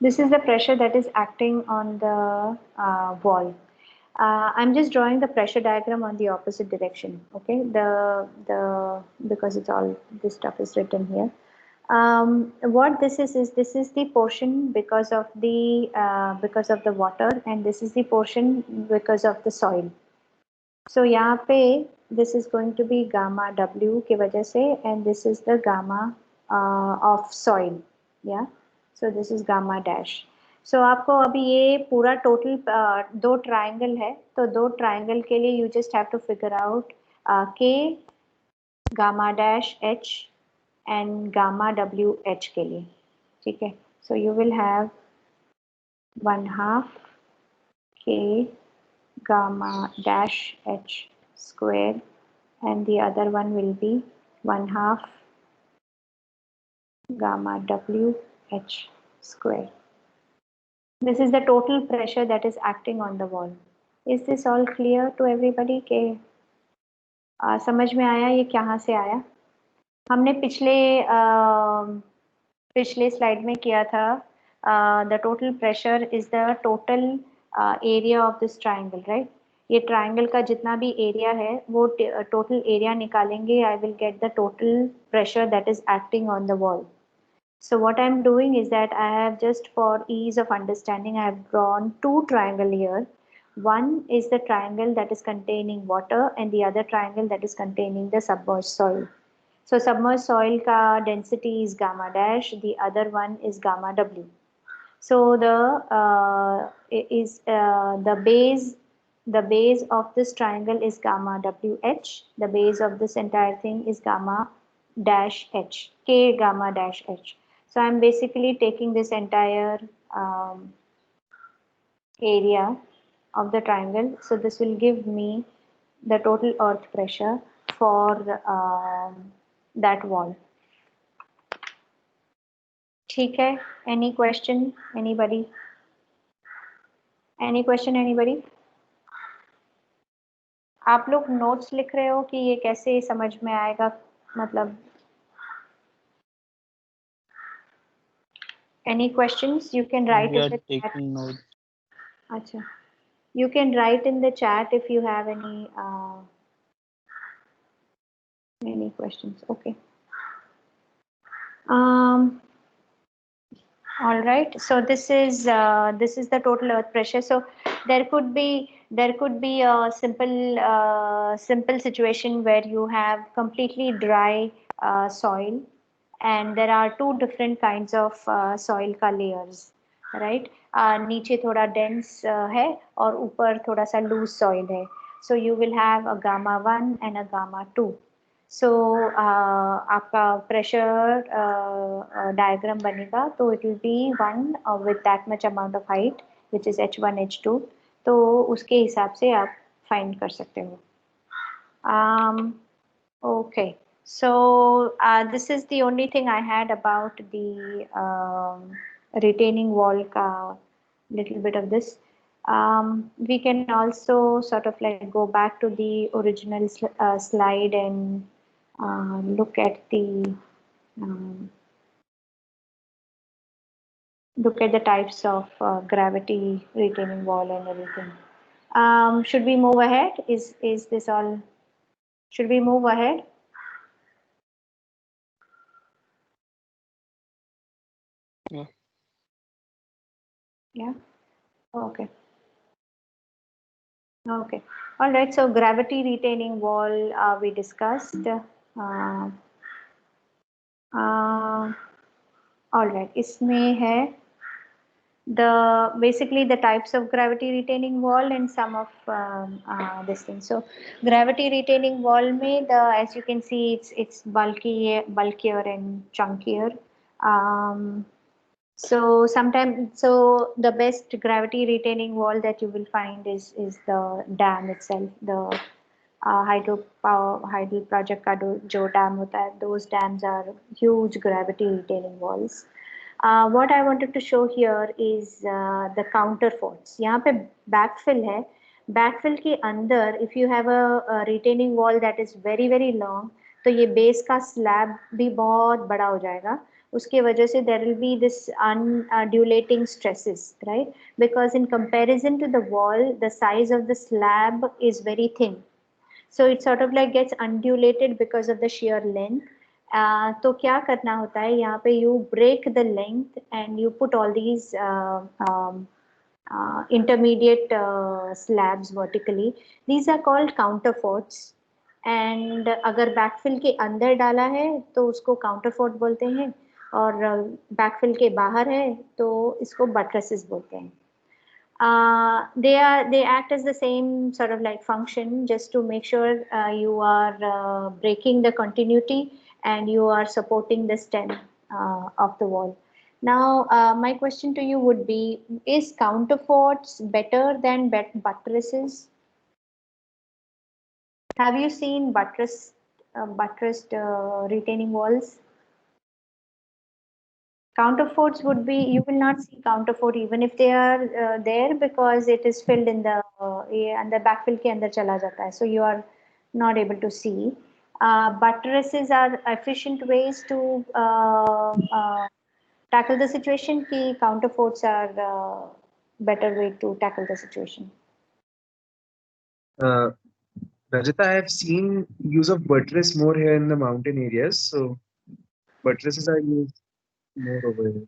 this is the pressure that is acting on the wall. I'm just drawing the pressure diagram on the opposite direction. Okay, because it's all this stuff is written here. What this is this is the portion because of the water, and this is the portion because of the soil. So यहाँ पे this is going to be gamma W की वजह से, and this is the gamma of soil. Yeah, so this is gamma dash. So आपको अभी ये पूरा total दो ट्राइंगल है, तो दो ट्राइंगल के लिए you just have to figure out K gamma dash H and gamma W H के लिए, ठीक है? So you will have 1/2 K gamma dash H square, and the other one will be 1/2 gamma W H square. This is the total pressure that is acting on the wall. Is this all clear to everybody? के समझ में आया ये कहाँ से आया? हमने पिछले स्लाइड में किया था the total pressure is the total area of this triangle, right? ये triangle का जितना भी area है वो total area निकालेंगे. I will get the total pressure that is acting on the wall. So what I'm doing is that I have just for ease of understanding, I have drawn two triangles here. One is the triangle that is containing water, and the other triangle that is containing the submerged soil. So submerged soil ka density is gamma dash, the other one is gamma W. So the base of this triangle is gamma WH. The base of this entire thing is gamma dash H, K gamma dash H. So I'm basically taking this entire area of the triangle. So this will give me the total earth pressure for that wall. ठीक है? Any question? Anybody? Any question? Anybody? आप लोग notes लिख रहे हो कि ये कैसे समझ में आएगा? मतलब any questions? You can write We in are the chat. taking notes. अच्छा, you can write in the chat if you have any questions. Okay. All right. So this is the total earth pressure. So there could be a simple situation where you have completely dry soil, and there are two different kinds of soil का layers, right? नीचे थोड़ा dense है और ऊपर थोड़ा सा loose soil है. So you will have a gamma 1 and a gamma 2. So आपका pressure diagram बनेगा, तो it will be one with that much amount of height, which is H1 H2. तो उसके हिसाब से आप find कर सकते हो. Okay. So this is the only thing I had about the retaining wall ka little bit of this. We can also sort of like go back to the original slide and look at the types of gravity retaining wall and everything. Should we move ahead? Is this all? Should we move ahead? Yeah. Yeah. Okay. Okay. All right. So gravity retaining wall we discussed. All right. इसमें है basically the types of gravity retaining wall and some of this thing. So gravity retaining wall में as you can see it's bulkier and chunkier. So the best gravity retaining wall that you will find is the dam itself, the hydro project का जो dam होता है, those dams are huge gravity retaining walls. What I wanted to show here is the counter forts. यहाँ पे backfill है. Backfill के अंदर if you have a retaining wall that is very long, तो ये base का slab भी बहुत बड़ा हो जाएगा. उसके वजह से there will be this undulating stresses, right? Because in comparison to the wall, the size of the slab is very thin. So it sort of like gets undulated because of the sheer length. तो क्या करना होता है यहाँ पे you break the length and you put all these intermediate slabs vertically. These are called counterforts. And अगर backfill के अंदर डाला है तो उसको counterfort बोलते हैं, और backfill के बाहर है तो इसको buttresses बोलते हैं. They act as the same sort of like function, just to make sure you are breaking the continuity and you are supporting the stem of the wall. Now, my question to you would be: is counterforts better than buttresses? Have you seen buttressed retaining walls? Counterforts would be, you will not see counterfort even if they are there, because it is filled in the अंदर backfill के अंदर चला जाता है, so you are not able to see. Buttresses are efficient ways to tackle the situation. कि counterforts are better way to tackle the situation. Rajita, I have seen use of buttress more here in the mountain areas, so buttresses are used more over here.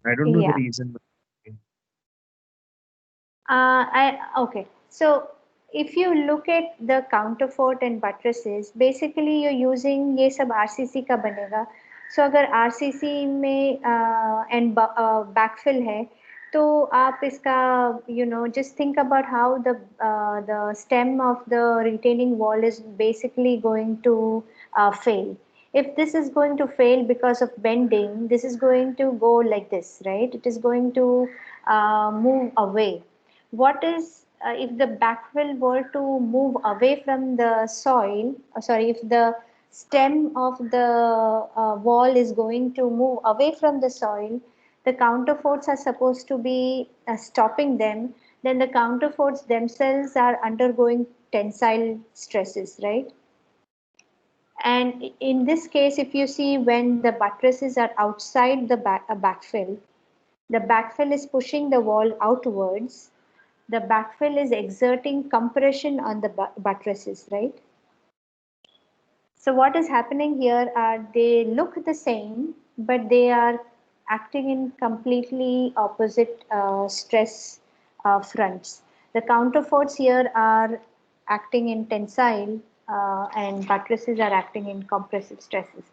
I don't know the reason. Okay, so if you look at the counterfort and buttresses, basically you're using ये सब RCC का बनेगा. So अगर RCC में and backfill है, तो आप इसका just think about how the stem of the retaining wall is basically going to fail. If this is going to fail because of bending, this is going to go like this, right? It is going to move away. What is if the backfill were to move away from the soil, if the stem of the wall is going to move away from the soil, the counterforts are supposed to be stopping them. Then the counterforts themselves are undergoing tensile stresses, right? And in this case, if you see when the buttresses are outside the backfill, the backfill is pushing the wall outwards. The backfill is exerting compression on the buttresses, right? So what is happening here are they look the same, but they are acting in completely opposite stress fronts. The counterforts here are acting in tensile and buttresses are acting in compressive stresses.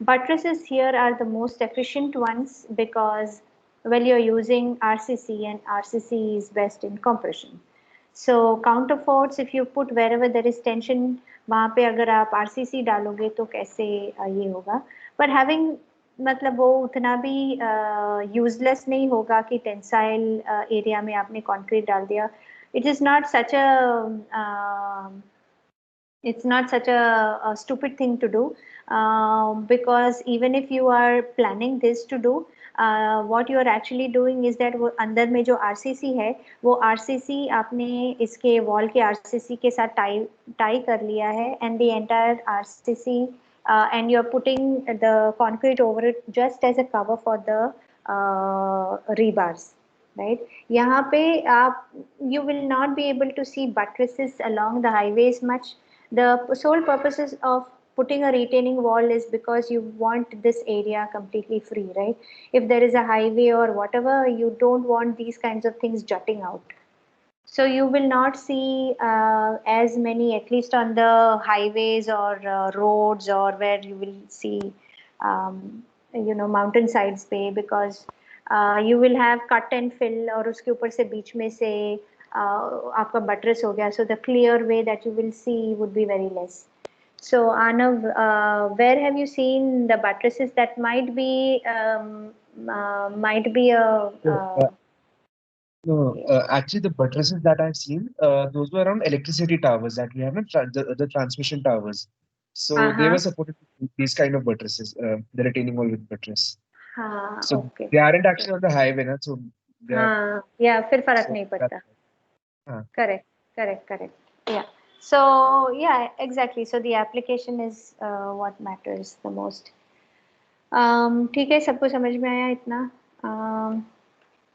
Buttresses here are the most efficient ones because, well, you're using RCC and RCC is best in compression. So counterforts, if you put wherever there is tension, वहाँ पे अगर आप RCC डालोगे तो कैसे ये होगा? But having मतलब वो उतना भी useless नहीं होगा कि tensile area में आपने concrete डाल दिया. It is not such a stupid thing to do because even if you are planning this to do, what you are actually doing is that वो अंदर में जो RCC है वो RCC आपने इसके wall के RCC के साथ tie कर लिया है and the entire RCC and you are putting the concrete over it just as a cover for the rebars, right? यहाँ पे आप you will not be able to see buttresses along the highways much. The sole purposes of putting a retaining wall is because you want this area completely free, right? If there is a highway or whatever, you don't want these kinds of things jutting out. So you will not see as many, at least on the highways or roads or where you will see, mountain sides पे, because You will have cut and fill, और उसके ऊपर से बीच में से आपका buttress हो गया. So the clear way that you will see would be very less. So Arnav, where have you seen the buttresses that might be No, actually, the buttresses that I've seen, those were around electricity towers that we have, the transmission towers. So they were supported with these kind of buttresses, the retaining wall with buttress. So okay. they aren't actually on the highway, na, so they are, yeah, फिर फर्क so नहीं पड़ता. correct. Correct. Yeah. So yeah, exactly. So the application is what matters the most. ठीक है, सबको समझ में आया इतना?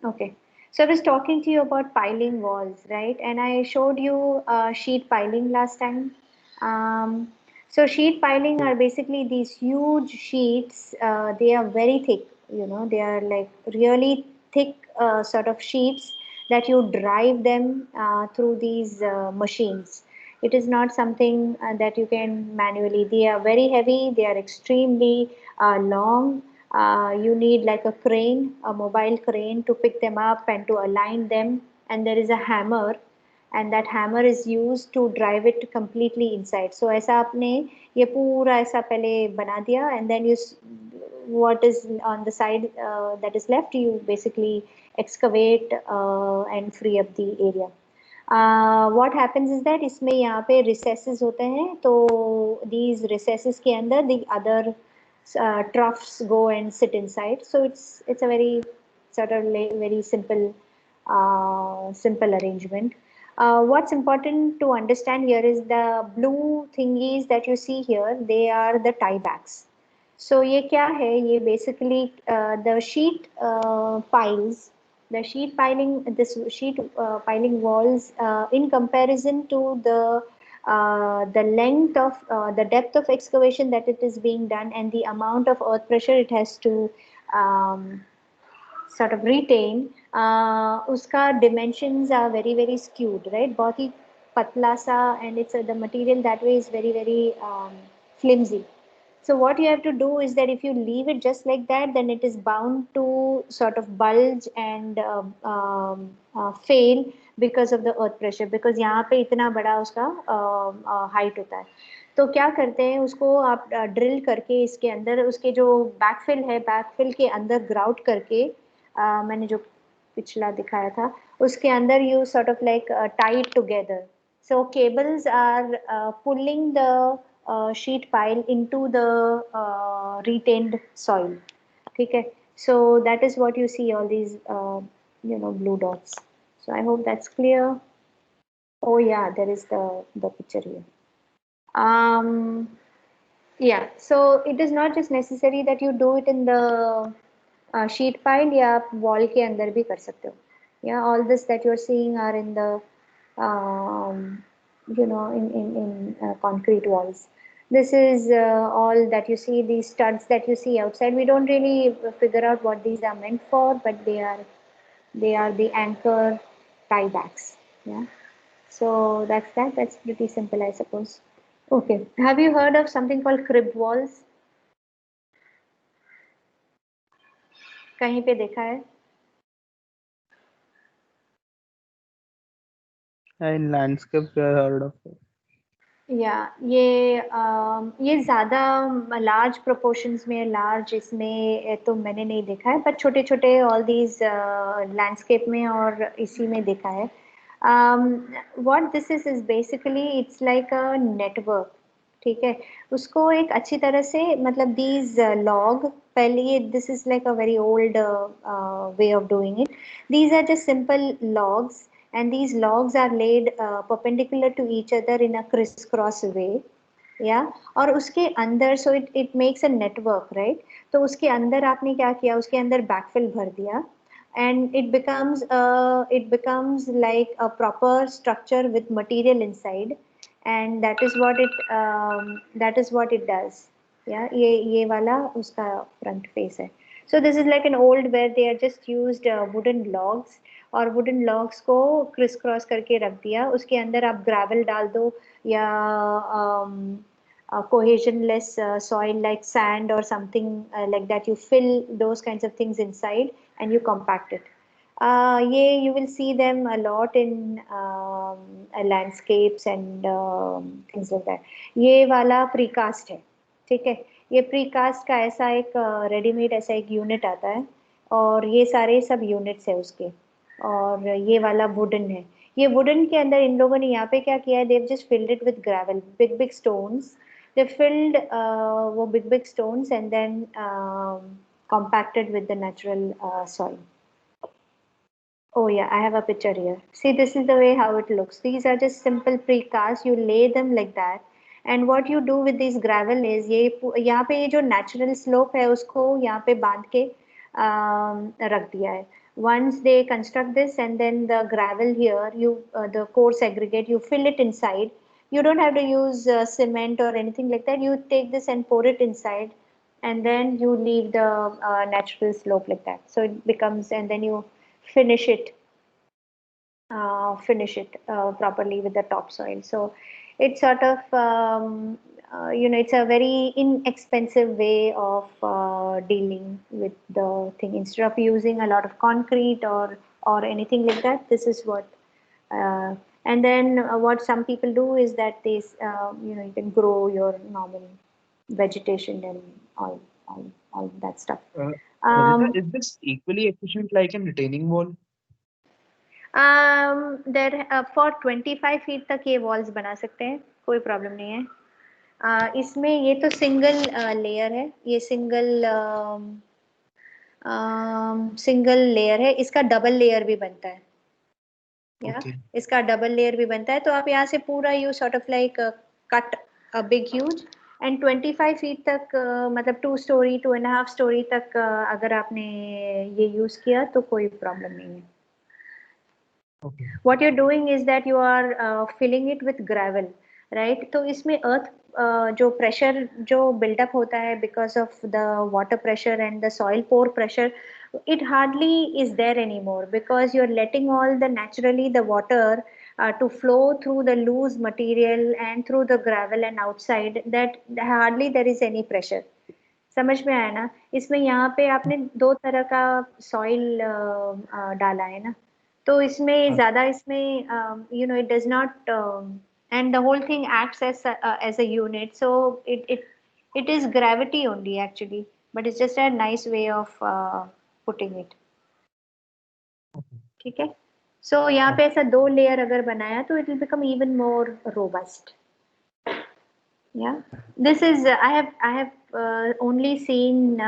Okay. So I was talking to you about piling walls, right? And I showed you sheet piling last time. So sheet piling are basically these huge sheets. They are very thick, you know, they are like really thick sort of sheets that you drive them through these machines. It is not something that you can manually. They are very heavy, they are extremely long. You need like a crane, a mobile crane to pick them up and to align them, and there is a hammer, and that hammer is used to drive it completely inside. So ऐसा आपने ये पूरा ऐसा पहले बना दिया, and then what is on the side that is left, you basically excavate and free up the area. What happens is that इसमें यहाँ पे recesses होते हैं, तो these recesses के अंदर the other troughs go and sit inside. So it's a very sort of very simple arrangement. What's important to understand here is the blue thingies that you see here, they are the tiebacks. So ये क्या है? ये basically the sheet piles, the sheet piling, this sheet piling walls in comparison to the length of the depth of excavation that it is being done and the amount of earth pressure it has to sort of retain, uska dimensions are very skewed, right? बहुत ही पतला सा, and it's the material that way is very flimsy. So what you have to do is that if you leave it just like that, then it is bound to sort of bulge and fail because of the earth pressure, because यहाँ पे इतना बड़ा उसका height होता है. तो क्या करते हैं, उसको आप ड्रिल करके इसके अंदर उसके जो बैकफिल है, बैकफिल के अंदर ग्राउट करके मैंने जो पिछला दिखाया था उसके अंदर you sort of like tie it together. So cables are pulling the sheet pile into the retained soil. Okay, so that is what you see, all these blue dots. So I hope that's clear. Oh yeah, there is the picture here. Yeah, so it is not just necessary that you do it in the sheet pile, या आप wall के अंदर भी कर सकते हो. Yeah, all this that you are seeing are in the in concrete walls. This is all that you see, these studs that you see outside. We don't really figure out what these are meant for, but they are the anchor tiebacks. Yeah. So that's pretty simple, I suppose. Okay. Have you heard of something called crib walls? कहीं पे देखा है? In landscape, we have heard of it. Yeah, ये ज़्यादा large proportions में, large इसमें तो मैंने नहीं देखा है, but छोटे छोटे all these landscape में और इसी में देखा है. What this is basically it's like a network. ठीक है, उसको एक अच्छी तरह से, मतलब these log, पहले ये this is like a very old way of doing it. These are just simple logs, and these logs are laid perpendicular to each other in a crisscross way. Yeah, और उसके अंदर, so it makes a network, right? तो उसके अंदर आपने क्या किया, उसके अंदर backfill भर दिया, and it becomes like a proper structure with material inside, and that is what it does. Yeah, ये वाला उसका front face है. So this is like an old where they are just used wooden logs, और wooden logs को criss cross करके रख दिया, उसके अंदर आप ग्रेवल डाल दो या cohesionless soil like sand or something like that. You fill those kinds of things inside and you compact it. You will see them a lot in landscapes and things like that. ये वाला precast है, ठीक है. ये precast का ऐसा एक readymade ऐसा एक यूनिट आता है और ये सारे सब यूनिट्स है उसके. और ये वाला वुडन है. ये वुडन के अंदर इन लोगों ने यहाँ पे क्या किया है, they've just filled it with gravel, big big stones. They filled वो big big stones and then compacted with the natural soil. Oh yeah, I have a picture here. See, this is the way how it looks. These are just simple precast. You lay them like that. And what you do with these gravel is ये यहाँ पे ये जो natural slope है उसको यहाँ पे बांध के रख दिया है. Once they construct this and then the gravel here, you the coarse aggregate, you fill it inside. You don't have to use cement or anything like that. You take this and pour it inside, and then you leave the natural slope like that. So it becomes, and then you finish it properly with the topsoil. So it's sort of it's a very inexpensive way of dealing with the thing. Instead of using a lot of concrete or anything like that, this is what and then what some people do is that they you can grow your normal vegetation and all that stuff. Is this equally efficient like a retaining wall? There for 25 feet तक ये walls बना सकते हैं, कोई problem नहीं है. इसमें ये तो single layer है, ये single layer है. इसका double layer भी बनता है. Okay. इसका double layer भी बनता है. तो आप यहाँ से पूरा you sort of like cut a big huge and 25 feet तक मतलब 2 story 2.5 story तक अगर आपने ये use किया तो कोई problem नहीं है. Okay. What you're doing is that you are filling it with gravel, right? तो इसमें earth जो pressure जो build up होता है because of the water pressure and the soil pore pressure, it hardly is there anymore because you're letting all the naturally the water to flow through the loose material and through the gravel and outside, that hardly there is any pressure. समझ में आया ना? इसमें यहाँ पे आपने 2 तरह का soil डाला है ना, तो इसमें ज़्यादा इसमें it does not and the whole thing acts as a unit, so it is gravity only actually, but it's just a nice way of putting it. ठीक है. So यहाँ पे ऐसा 2 layer अगर बनाया तो it will become even more robust. Yeah, this is I have only seen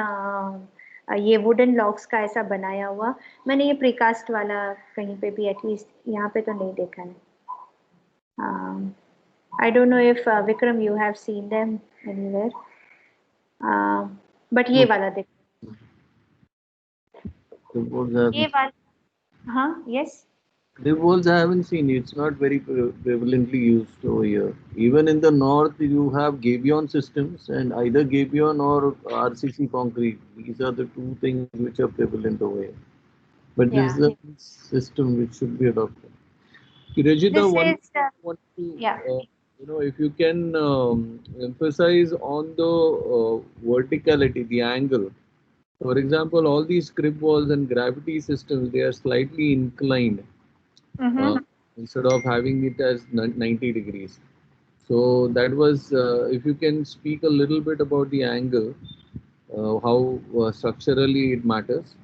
ये wooden locks का ऐसा बनाया हुआ. मैंने ये प्रीकास्ट वाला कहीं पे भी एटलीस्ट यहाँ पे तो नहीं देखा है. I don't know if Vikram you have seen them anywhere, but ये वाला देखो. ये वाला, हाँ, yes. The walls I haven't seen. It's not very prevalently used over here. Even in the north, you have gabion systems, and either gabion or RCC concrete. These are the 2 things which are prevalent over here. But this is a system which should be adopted. Rajita, if you can emphasize on the verticality, the angle. For example, all these crib walls and gravity systems, they are slightly inclined. Instead of having it as 90 degrees. So that was, if you can speak a little bit about the angle, how structurally it matters.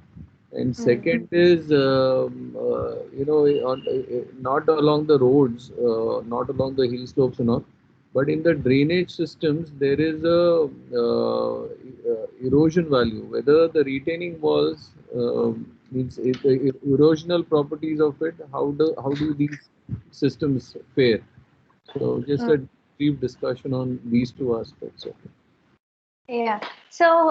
And second is, not along the roads, not along the hill slopes and all, but in the drainage systems, there is a erosion value, whether the retaining walls means the erosional properties of it, how do these systems fare? So just a brief discussion on these 2 aspects. Yeah. So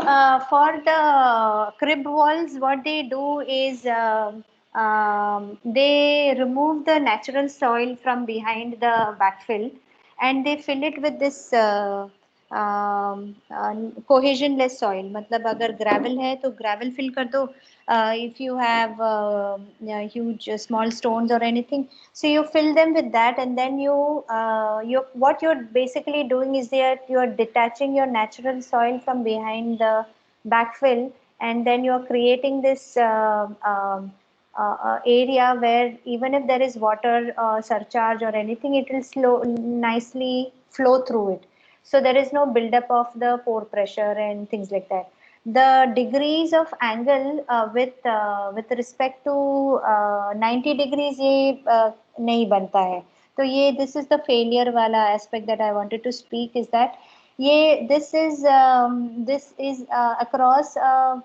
for the crib walls, what they do is they remove the natural soil from behind the backfill and they fill it with this cohesion less soil, मतलब अगर gravel है तो gravel fill कर दो. If you have huge small stones or anything, so you fill them with that, and then you what you're basically doing is that you're detaching your natural soil from behind the backfill, and then you're creating this area where even if there is water surcharge or anything, it will nicely flow through it. So there is no buildup of the pore pressure and things like that. The degrees of angle with respect to 90 degrees ये नहीं बनता है. तो ये this is the failure वाला aspect that I wanted to speak, is that ये this is across a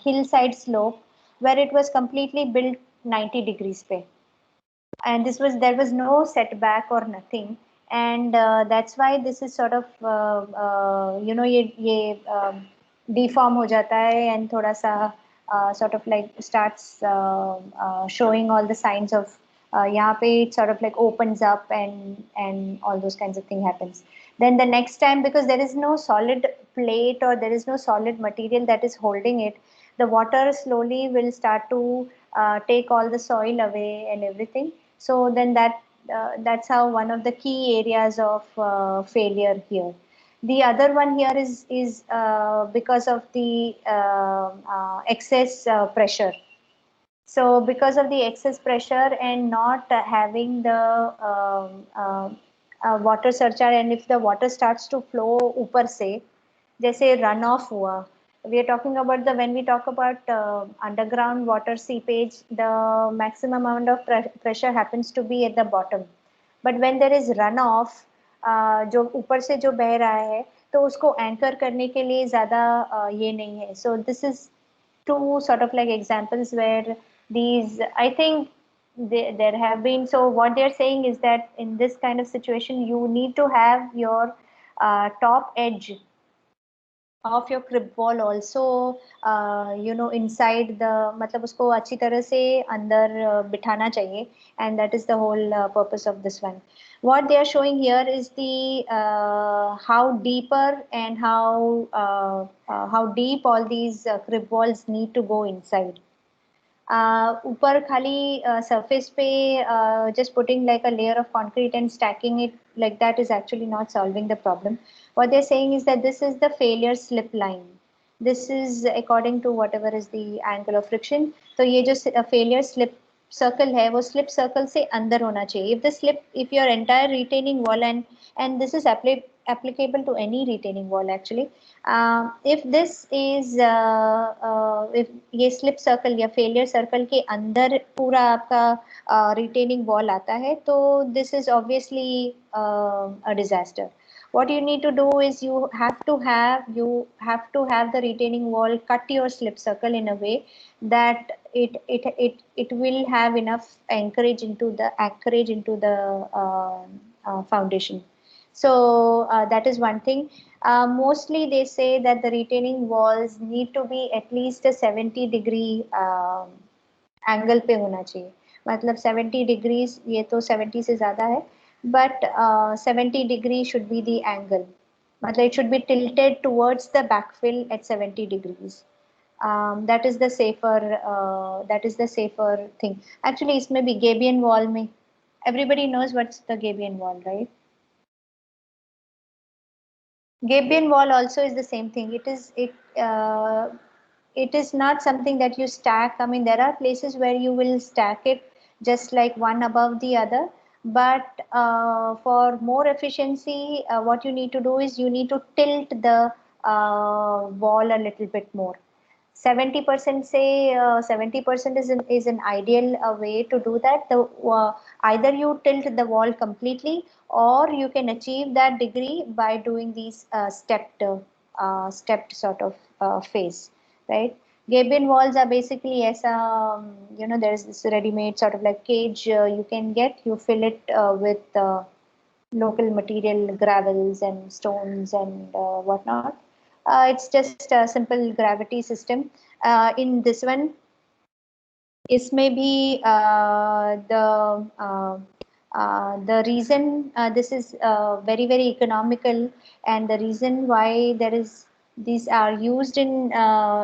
hillside slope where it was completely built 90 degrees पे, and there was no setback or nothing, and that's why this is sort of ये deform हो जाता है and थोड़ा सा sort of like starts showing all the signs of यहाँ पे it sort of like opens up and all those kinds of thing happens. Then the next time, because there is no solid plate or there is no solid material that is holding it, the water slowly will start to take all the soil away and everything. So then that's how one of the key areas of failure here. The other one here is because of the excess pressure. So because of the excess pressure and not having the water surcharge, and if the water starts to flow ऊपर से, जैसे runoff हुआ, we are talking about when we talk about underground water seepage, the maximum amount of pressure happens to be at the bottom. But when there is runoff, जो ऊपर से जो बह रहा है, तो उसको anchor करने के लिए ज़्यादा ये नहीं है. So this is two sort of like examples where these, I think there have been. So what they're saying is that in this kind of situation, you need to have your top edge of your crib wall also inside the, मतलब उसको अच्छी तरह से अंदर बिठाना चाहिए, and that is the whole purpose of this one. What they are showing here is the how deeper and how deep all these crib walls need to go inside. ऊपर खाली surface पे just putting like a layer of concrete and stacking it like that is actually not solving the problem. What they're saying is that this is the failure slip line. This is according to whatever is the angle of friction. तो ये जो failure slip circle है, वो slip circle से अंदर होना चाहिए. If your entire retaining wall, and this is applicable to any retaining wall actually, if this is if ये slip circle या failure circle के अंदर पूरा आपका retaining wall आता है, तो this is obviously a disaster. What you need to do is you have to have the retaining wall cut your slip circle in a way that it will have enough anchorage into the foundation. So that is one thing. Mostly they say that the retaining walls need to be at least a 70 degree angle पे होना चाहिए. मतलब 70 degrees, ये तो 70 से ज़्यादा है, but 70 degree should be the angle. मतलब it should be tilted towards the backfill at 70 degrees. That is the safer thing. Actually इसमें भी Gabion wall में, everybody knows what's the Gabion wall, right? Gabion wall also is the same thing. It is not something that you stack. I mean, there are places where you will stack it just like one above the other. But for more efficiency, what you need to do is you need to tilt the wall a little bit more. 70% say 70% is an ideal way to do that. Either you tilt the wall completely, or you can achieve that degree by doing these stepped sort of phase, right? Gabion walls are basically as there's this ready-made sort of like cage you can get. You fill it with local material, gravels and stones and whatnot. It's just a simple gravity system. In this one, इसमें भी The reason this is very economical, and the reason why these are used in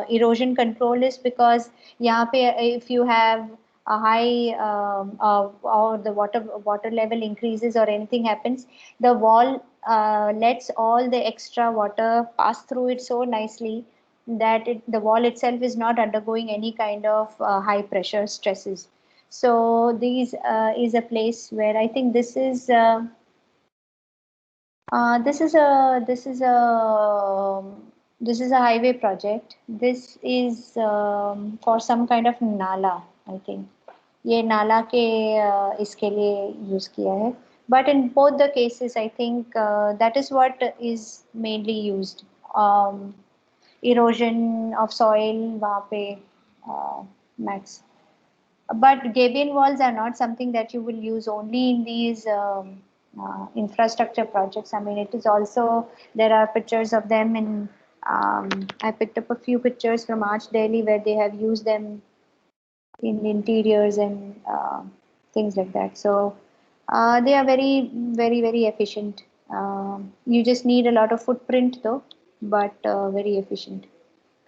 erosion control is because यहाँ पे if you have a high or the water level increases or anything happens, the wall lets all the extra water pass through it so nicely that the wall itself is not undergoing any kind of high pressure stresses. So these is a place where I think this is a highway project. This is for some kind of nala, I think. ये नाला के इसके लिए use किया है. But in both the cases, I think that is what is mainly used. Erosion of soil वहाँ पे max. But Gabion walls are not something that you will use only in these infrastructure projects. I mean, it is also, there are pictures of them in, I picked up a few pictures from Arch Delhi where they have used them in interiors and things like that. So they are very efficient. You just need a lot of footprint though, but very efficient.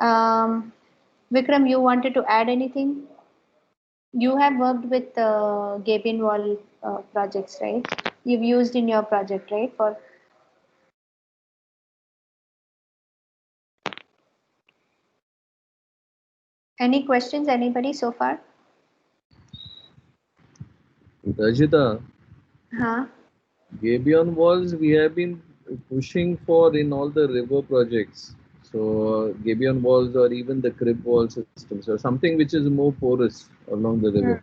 Vikram, you wanted to add anything? You have worked with Gabion wall projects, right? You've used in your project, right? For any questions, anybody so far? Rajita, Huh? Gabion walls we have been pushing for in all the river projects. So Gabion walls or even the crib wall systems or something which is more porous along the river.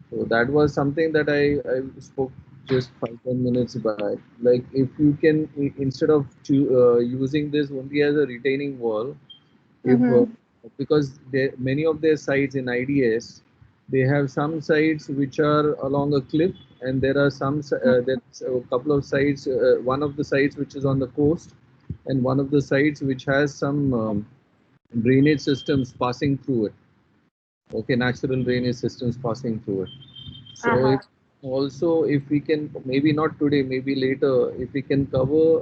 So that was something that I spoke just 5-10 minutes back. Like if you can, instead of using this only as a retaining wall, if because many of their sites in IDS, they have some sites which are along a cliff, and there are some there's a couple of sites. One of the sites which is on the coast, and one of the sites which has some drainage systems passing through it. Okay, natural drainage systems passing through it. So if also if we can, maybe not today, maybe later, if we can cover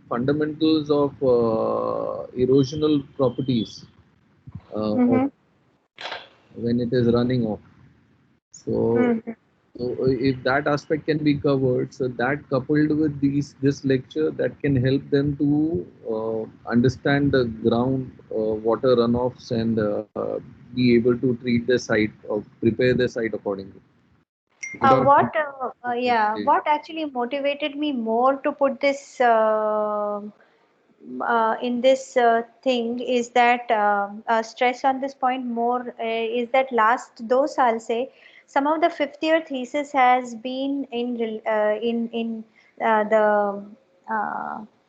fundamentals of erosional properties of when it is running off. So, so if that aspect can be covered, so that coupled with this lecture, that can help them to understand the ground water runoffs and be able to treat the site or prepare the site accordingly. What actually motivated me more to put this in this thing is that stress on this point more is that last 2 साल से some of the fifth year thesis has been in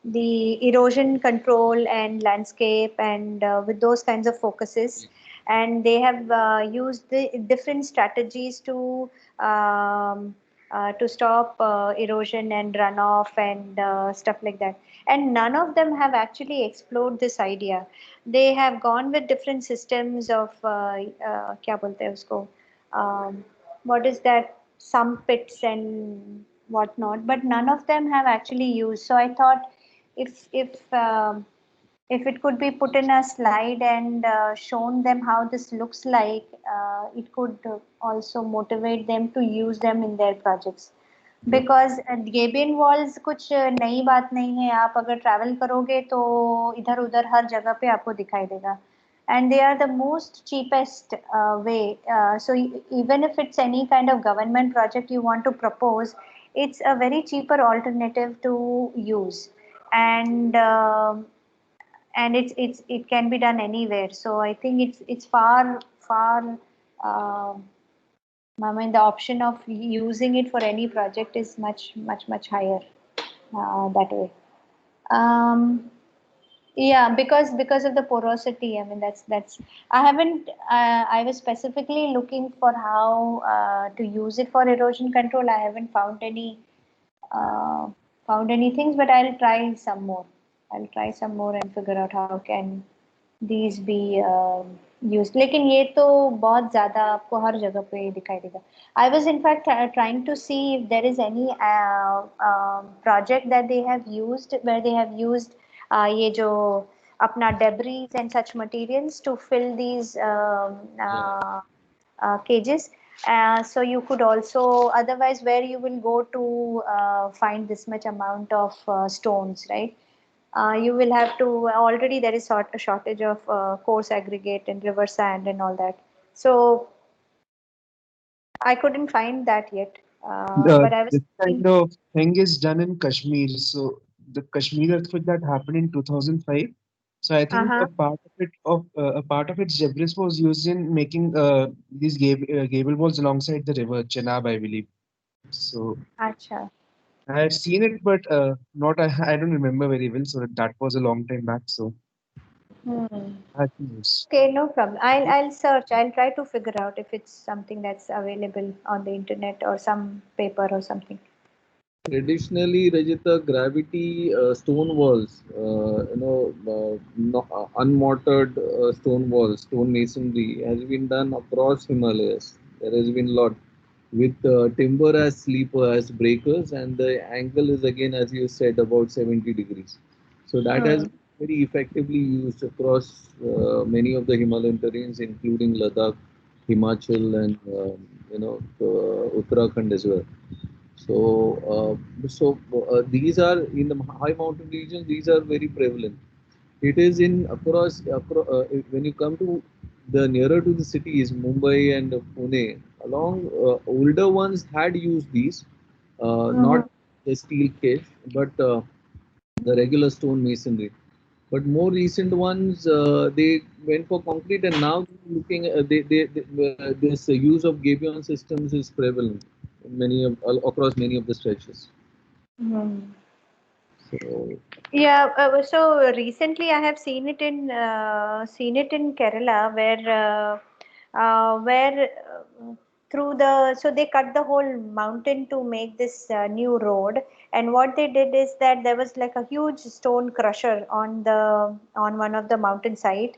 the erosion control and landscape and with those kinds of focuses, and they have used the different strategies to stop erosion and runoff and stuff like that. And none of them have actually explored this idea. They have gone with different systems of क्या बोलते हैं उसको, what is that, some pits and whatnot, but none of them have actually used. So I thought if it could be put in a slide and shown them how this looks like, it could also motivate them to use them in their projects. Because Gabion walls कुछ नई बात नहीं है, आप अगर travel करोगे तो इधर उधर हर जगह पे आपको दिखाई देगा, and they are the most cheapest way. So even if it's any kind of government project you want to propose, it's a very cheaper alternative to use, and it can be done anywhere. So I think it's far I mean, the option of using it for any project is much higher that way. Yeah, because of the porosity. I mean, that's. I haven't. I was specifically looking for how to use it for erosion control. I haven't found any things, but I'll try some more. I'll try some more and figure out how can these be use, लेकिन ये तो बहुत ज्यादा आपको हर जगह पे दिखाई देगा. I was in fact trying to see if there is any project that they have used where they have used ये जो अपना debris and such materials to fill these cages. So you could also, otherwise where you will go to find this much amount of stones, right? You will have to, already there is a shortage of coarse aggregate and river sand and all that. So I couldn't find that yet. But I was This thinking, kind of thing is done in Kashmir. So the Kashmir earthquake that happened in 2005. So I think uh-huh. a part of its debris was used in making these gable walls alongside the river Chenab, I believe. So Acha. I have seen it, but not I don't remember very well. So that was a long time back. So Hmm. I have to use. Okay, no problem. I'll search. I'll try to figure out if it's something that's available on the internet or some paper or something. Traditionally, Rajita, gravity stone walls, no, unmortared stone walls, stone masonry has been done across Himalayas. There has been a lot with timber as sleeper, as breakers, and the angle is again, as you said, about 70 degrees. So that has Hmm. been very effectively used across many of the Himalayan terrains, including Ladakh, Himachal, and Uttarakhand as well. So these are in the high mountain regions. These are very prevalent. It is in when you come to the nearer to the cities, Mumbai and Pune. Along older ones had used these, Hmm. not the steel cage, but the regular stone masonry. But more recent ones, they went for concrete, and now looking this use of gabion systems is prevalent in across many of the stretches. Hmm. So Yeah, so recently I have seen it in Kerala where through the, so they cut the whole mountain to make this new road, and what they did is that there was like a huge stone crusher on one of the mountain side,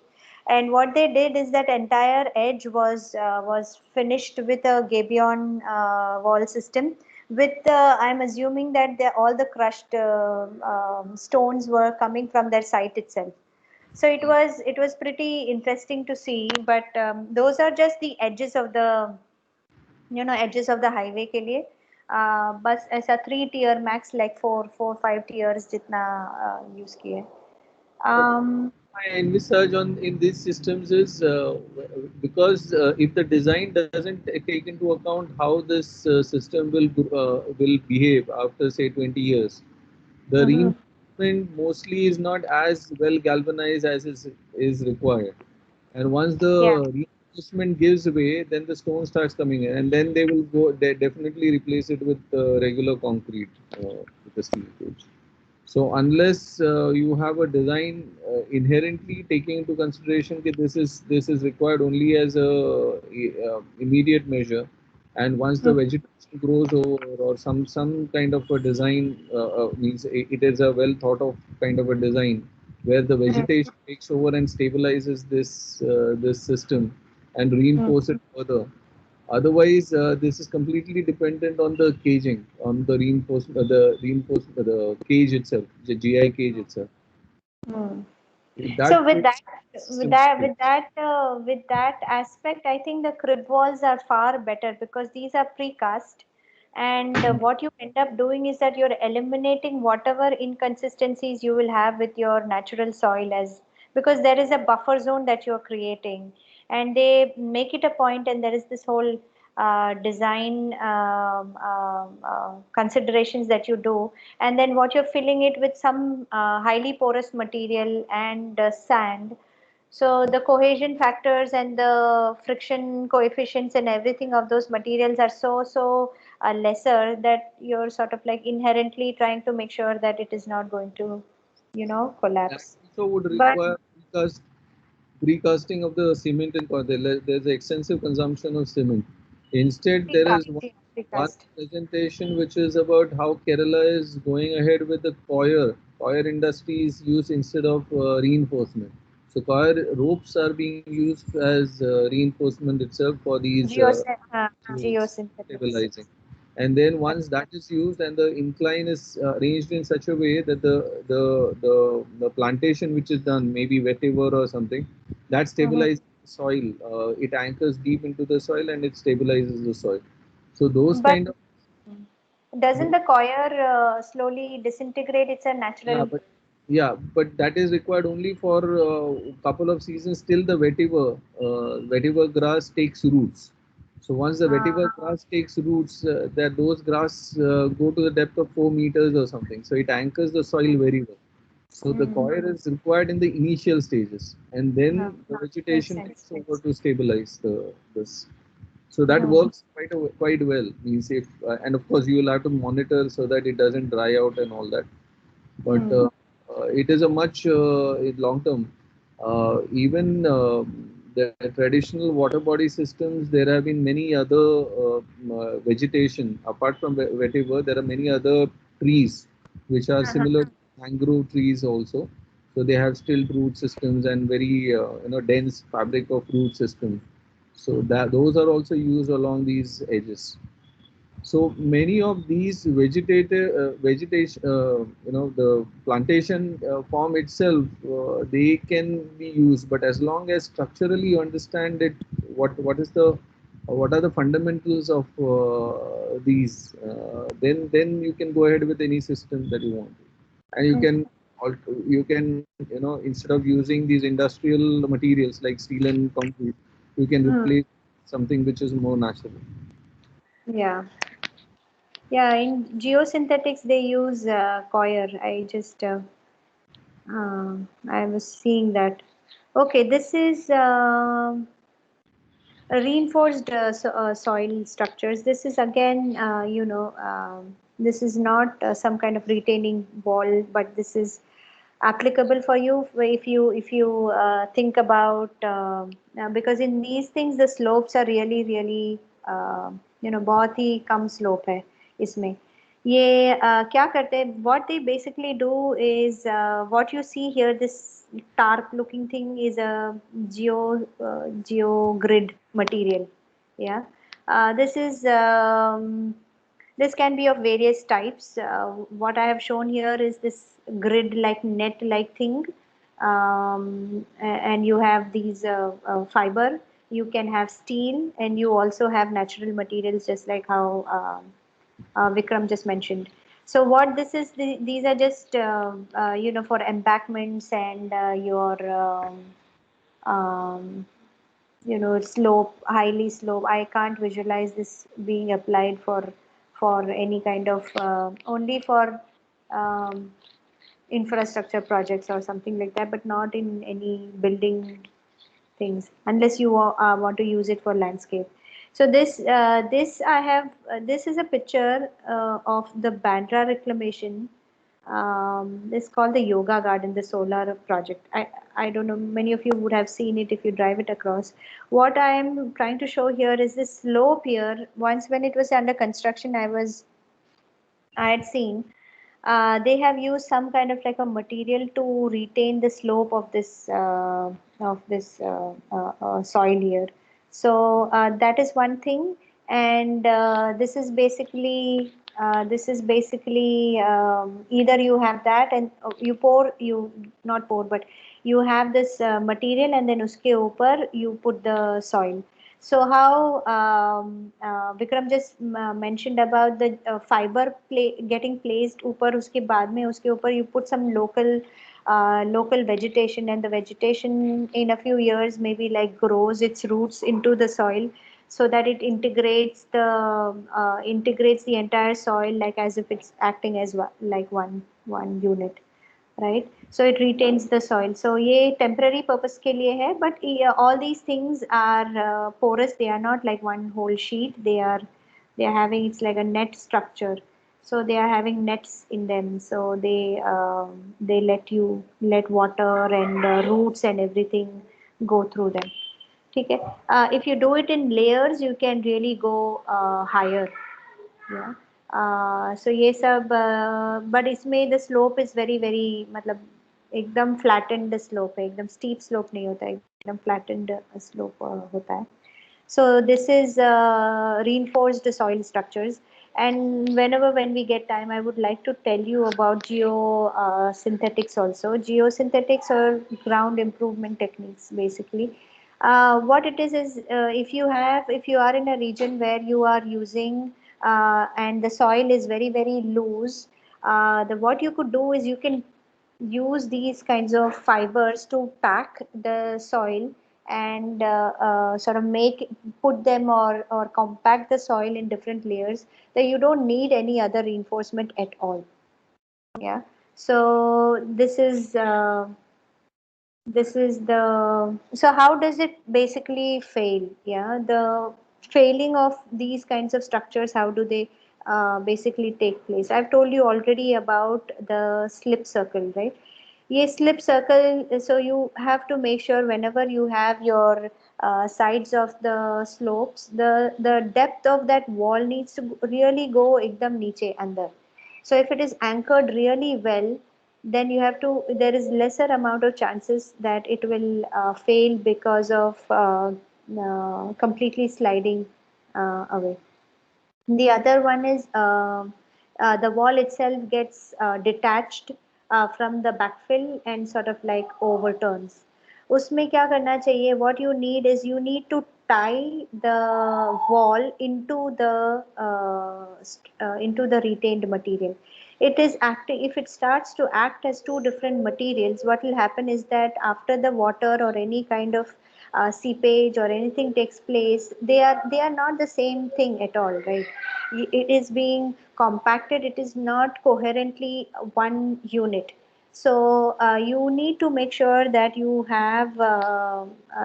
and what they did is that entire edge was finished with a gabion wall system with I'm assuming that all the crushed stones were coming from their site itself. So it was pretty interesting to see, but those are just the edges of the edges of the highway के लिए बस ऐसा 3 tier max like 4 5 tiers जितना use किए. but um, my envisage on in these systems is because if the design doesn't take into account how this system will behave after say 20 years, the mhm. reinforcement mostly is not as well galvanized as is required. And once the Yeah. reinforcement gives way, then the stone starts coming in, and then they definitely replace it with regular concrete with the steel cage. So unless you have a design inherently taking into consideration that this is required only as a immediate measure, and once the Mm. vegetation grows over or some kind of a design means it is a well thought of kind of a design where the Mm. vegetation takes over and stabilizes this system and Mm. reinforce it further. Otherwise, this is completely dependent on the caging, on the cage itself, the GI cage itself. Mm. If So that with that, fits, systems fail. with that aspect, I think the crib walls are far better because these are precast, and what you end up doing is that you're eliminating whatever inconsistencies you will have with your natural soil, as because there is a buffer zone that you're creating, and they make it a point, and there is this whole design considerations that you do, and then what you're filling it with some highly porous material and sand, so the cohesion factors and the friction coefficients and everything of those materials are so lesser that you're sort of like inherently trying to make sure that it is not going to That collapse. also would But require precasting of the cement and there's extensive consumption of cement. Instead, there is precast, yeah, one precast. presentation which is about how Kerala is going ahead with the coir industry is used instead of reinforcement. So coir ropes are being used as reinforcement itself for these Geosynthetics. stabilizing. And then once that is used and the incline is arranged in such a way that the plantation which is done, maybe vetiver or something, that stabilizes the soil. It anchors deep into the soil and it stabilizes the soil. So those But kind of doesn't the coir slowly disintegrate? It's a yeah, natural. but that is required only for a couple of seasons till the vetiver grass takes roots. So once the vetiver grass takes roots, that those grass go to the depth of 4 meters or something. So it anchors the soil very well. So the coir is required in the initial stages, and then the Makes vegetation sense. takes over to stabilize the this. So that works quite well. Means if and of course you will have to monitor so that it doesn't dry out and all that. But it is a much long term. Even the traditional water body systems, there have been many other vegetation apart from vetiver. There are many other trees which are similar to mangrove trees also. So they have still root systems and very dense fabric of root system. So that those are also used along these edges. So many of these vegetation, the plantation form itself, they can be used, but as long as structurally you understand it, what are the fundamentals of these, then you can go ahead with any system that you want, and you can instead of using these industrial materials like steel and concrete, you can replace something which is more natural. Yeah. Yeah, in geosynthetics they use coir. I was seeing that. Okay, this is reinforced soil structures. This is again, this is not some kind of retaining wall, but this is applicable for you if you think about because in these things the slopes are really बहुत ही कम slope है इसमें ये क्या करते हैं what they basically do is what you see here, this tarp looking thing is a geo grid material. Yeah, this is this can be of various types. What I have shown here is this grid like net like thing, and you have these fiber, you can have steel, and you also have natural materials just like how Vikram just mentioned. So what this is, these are just for embankments and your um, slope, highly slope. I can't visualize this being applied for any kind of only for um, infrastructure projects or something like that, but not in any building things unless you want to use it for landscape. So this I have this is a picture of the Bandra reclamation. It's called the Yoga Garden, the solar project. I don't know, many of you would have seen it if you drive it across. What I am trying to show here is this slope here. Once when it was under construction, I had seen they have used some kind of like a material to retain the slope of this soil here. So that is one thing, and this is basically either you have that and you not pour, but you have this material and then uske upar you put the soil. So how Vikram just mentioned about the fiber getting placed ऊपर उसके बाद में उसके ऊपर you put some local vegetation, and the vegetation in a few years maybe like grows its roots into the soil so that it integrates the entire soil like as if it's acting as like one unit, right? So it retains the soil. So ये temporary purpose के लिए है, but all these things are porous. They are not like one whole sheet. They are having, it's like a net structure. So they are having nets in them. So they let water and roots and everything go through them. ठीक है? If you do it in layers, you can really go higher. Yeah. So ये सब but इसमें the slope is very very मतलब एकदम flattened slope है, एकदम steep slope नहीं होता है, एकदम flattened slope होता है. So this is reinforced soil structures. And when we get time, I would like to tell you about geosynthetics also. Geosynthetics or ground improvement techniques, basically. What it is if you are in a region where you are using and the soil is very very loose, the what you could do is you can use these kinds of fibers to pack the soil and sort of put them or compact the soil in different layers, that you don't need any other reinforcement at all. Yeah. So this is the, so how does it basically fail? Yeah, the failing of these kinds of structures, how do they basically take place? I've told you already about the slip circle, right? Yes, slip circle. So you have to make sure whenever you have your sides of the slopes, the depth of that wall needs to really go ekdam niche under. So if it is anchored really well, then you have to, there is lesser amount of chances that it will fail because of completely sliding away. The other one is the wall itself gets detached from the backfill and sort of like overturns. उसमें क्या करना चाहिए? What you need is you need to tie the wall into the retained material. It is acting, if it starts to act as two different materials, what will happen is that after the water or any kind of seepage or anything takes place, they are not the same thing at all, right? It is being compacted, it is not coherently one unit. So you need to make sure that you have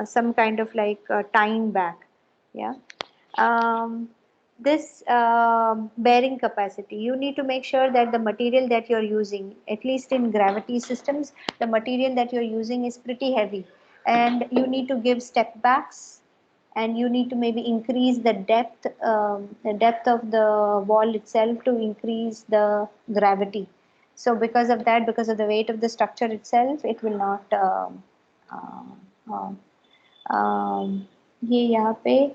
some kind of like tying back. Yeah. This bearing capacity, you need to make sure that the material that you're using, at least in gravity systems, the material that you're using is pretty heavy, and you need to give step backs, and you need to maybe increase the depth of the wall itself to increase the gravity. So because of that, because of the weight of the structure itself, it will not ये यहाँ पे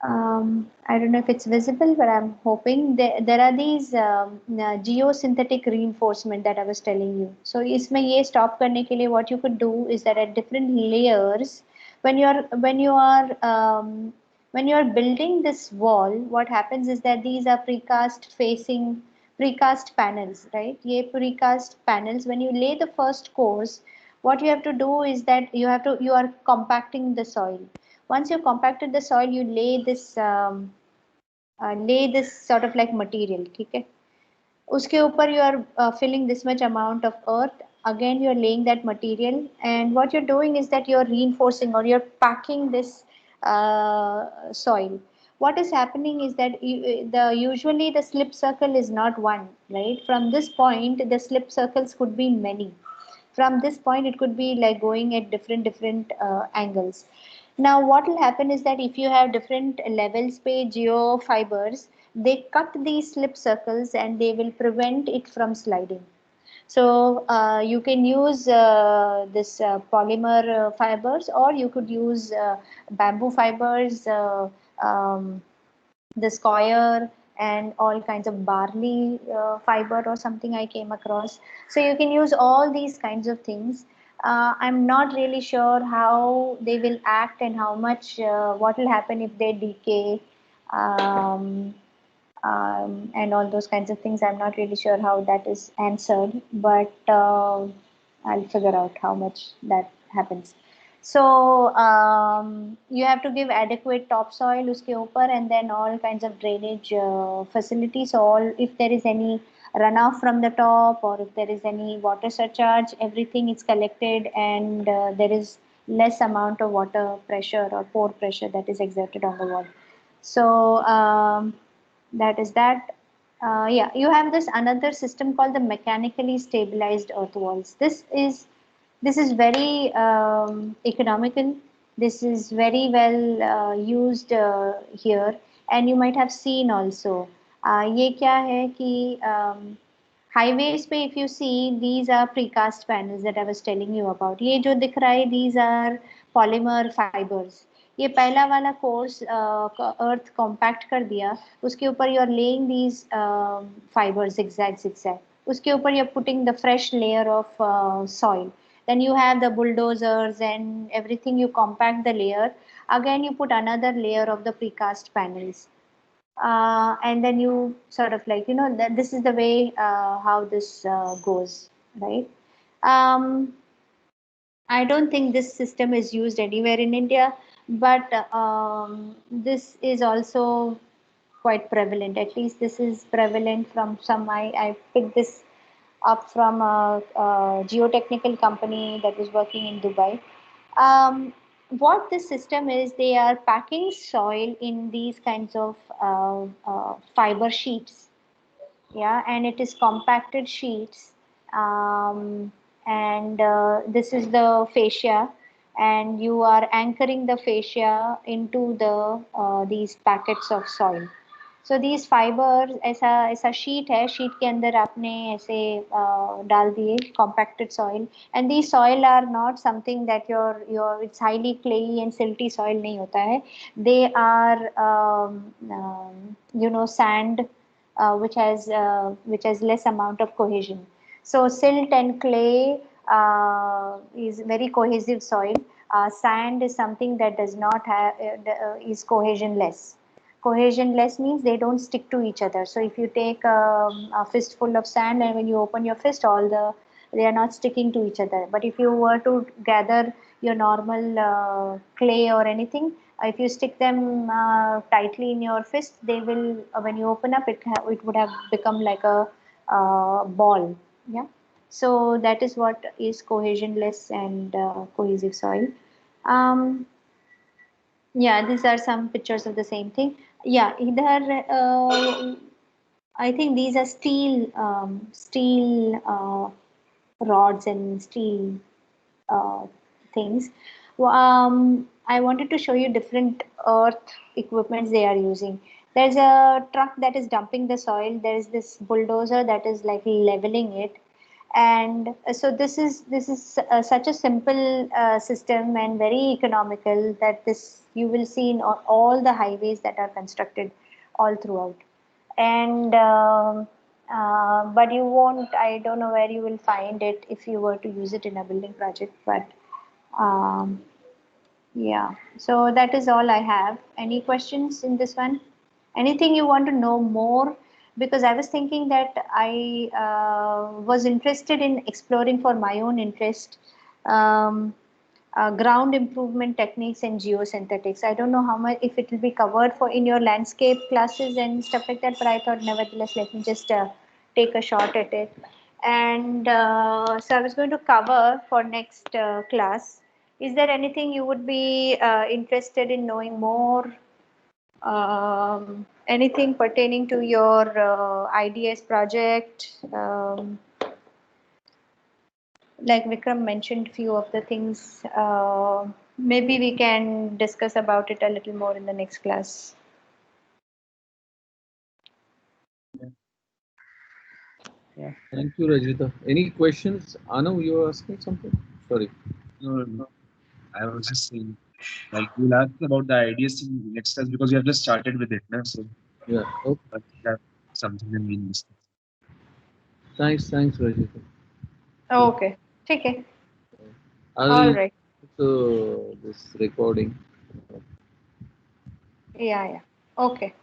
I don't know if it's visible, but I'm hoping there are these geosynthetic reinforcement that I was telling you. So इसमें ये stop करने के लिए what you could do is that at different layers, when you are building this wall, what happens is that these are precast panels, right? ये precast panels, when you lay the first course, what you have to do is that you are compacting the soil. Once you've compacted the soil, you lay this sort of like material, ठीक है? उसके ऊपर you are filling this much amount of earth. Again, you are laying that material, and what you're doing is that you're reinforcing or you're packing this soil. What is happening is that usually the slip circle is not one, right? From this point, the slip circles could be many. From this point, it could be like going at different angles. Now what will happen is that if you have different levels पे geofibers, they cut these slip circles and they will prevent it from sliding. So you can use this polymer fibers, or you could use bamboo fibers, the square, and all kinds of barley fiber or something I came across. So you can use all these kinds of things. I'm not really sure how they will act and how much, what will happen if they decay, um, and all those kinds of things. I'm not really sure how that is answered, but I'll figure out how much that happens. So you have to give adequate topsoil uske upar, and then all kinds of drainage facilities. So all, if there is any runoff from the top, or if there is any water surcharge, everything is collected, and there is less amount of water pressure or pore pressure that is exerted on the wall. So that is that. Yeah, you have this another system called the mechanically stabilized earth walls. This is very economical. This is very well used here, and you might have seen also. ये क्या है कि Highways पे if you see, these are precast panels that I was telling you about. ये जो दिख रहा है, these are polymer fibers. ये पहला वाला course earth compact कर दिया, उसके ऊपर you are laying these fibers zigzag. उसके ऊपर you are putting the fresh layer of soil. Then you have the bulldozers and everything, you compact the layer. Again you put another layer of the precast panels. And then you sort of like, that this is the way how this goes, right? I don't think this system is used anywhere in India, but this is also quite prevalent. At least this is prevalent from some, I picked this up from a geotechnical company that was working in Dubai. What this system is, they are packing soil in these kinds of fiber sheets, yeah, and it is compacted sheets, and this is the fascia, and you are anchoring the fascia into the these packets of soil. So these fibers, ऐसा sheet है, sheet के अंदर आपने ऐसे डाल दिए compacted soil, and these soil are not something that your it's highly clayey and silty soil नहीं होता है. They are sand, which has less amount of cohesion. So silt and clay is very cohesive soil. Sand is something that does not have is cohesionless. Cohesionless means they don't stick to each other. So if you take a fistful of sand and when you open your fist, they are not sticking to each other. But if you were to gather your normal clay or anything, if you stick them tightly in your fist, they will, when you open up, it would have become like a ball. Yeah. So that is what is cohesionless and cohesive soil. Yeah, these are some pictures of the same thing. Yeah, either I think these are steel rods and steel things. I wanted to show you different earth equipments they are using. There's a truck that is dumping the soil. There's this bulldozer that is like leveling it, and so this is such a simple system and very economical that this you will see in all the highways that are constructed all throughout. And but you won't, I don't know where you will find it if you were to use it in a building project, but um, yeah, so that is all I have. Any questions in this one? Anything you want to know more? Because I was thinking that I was interested in exploring for my own interest um, ground improvement techniques and geosynthetics. I don't know how much, if it will be covered for in your landscape classes and stuff like that, but I thought nevertheless, let me just take a shot at it. And so I was going to cover for next class. Is there anything you would be interested in knowing more? Anything pertaining to your IDS project? Like Vikram mentioned few of the things, maybe we can discuss about it a little more in the next class. Yeah. Thank you, Rajita. Any questions? Anu, you were asking something? Sorry. No. I was just saying, like, we'll ask about the ideas in next class because we have just started with it, na? So Yeah. Okay. but we have something that we missed. Thanks, Rajita. Okay. Okay. I'll All right. this recording. Yeah. Okay.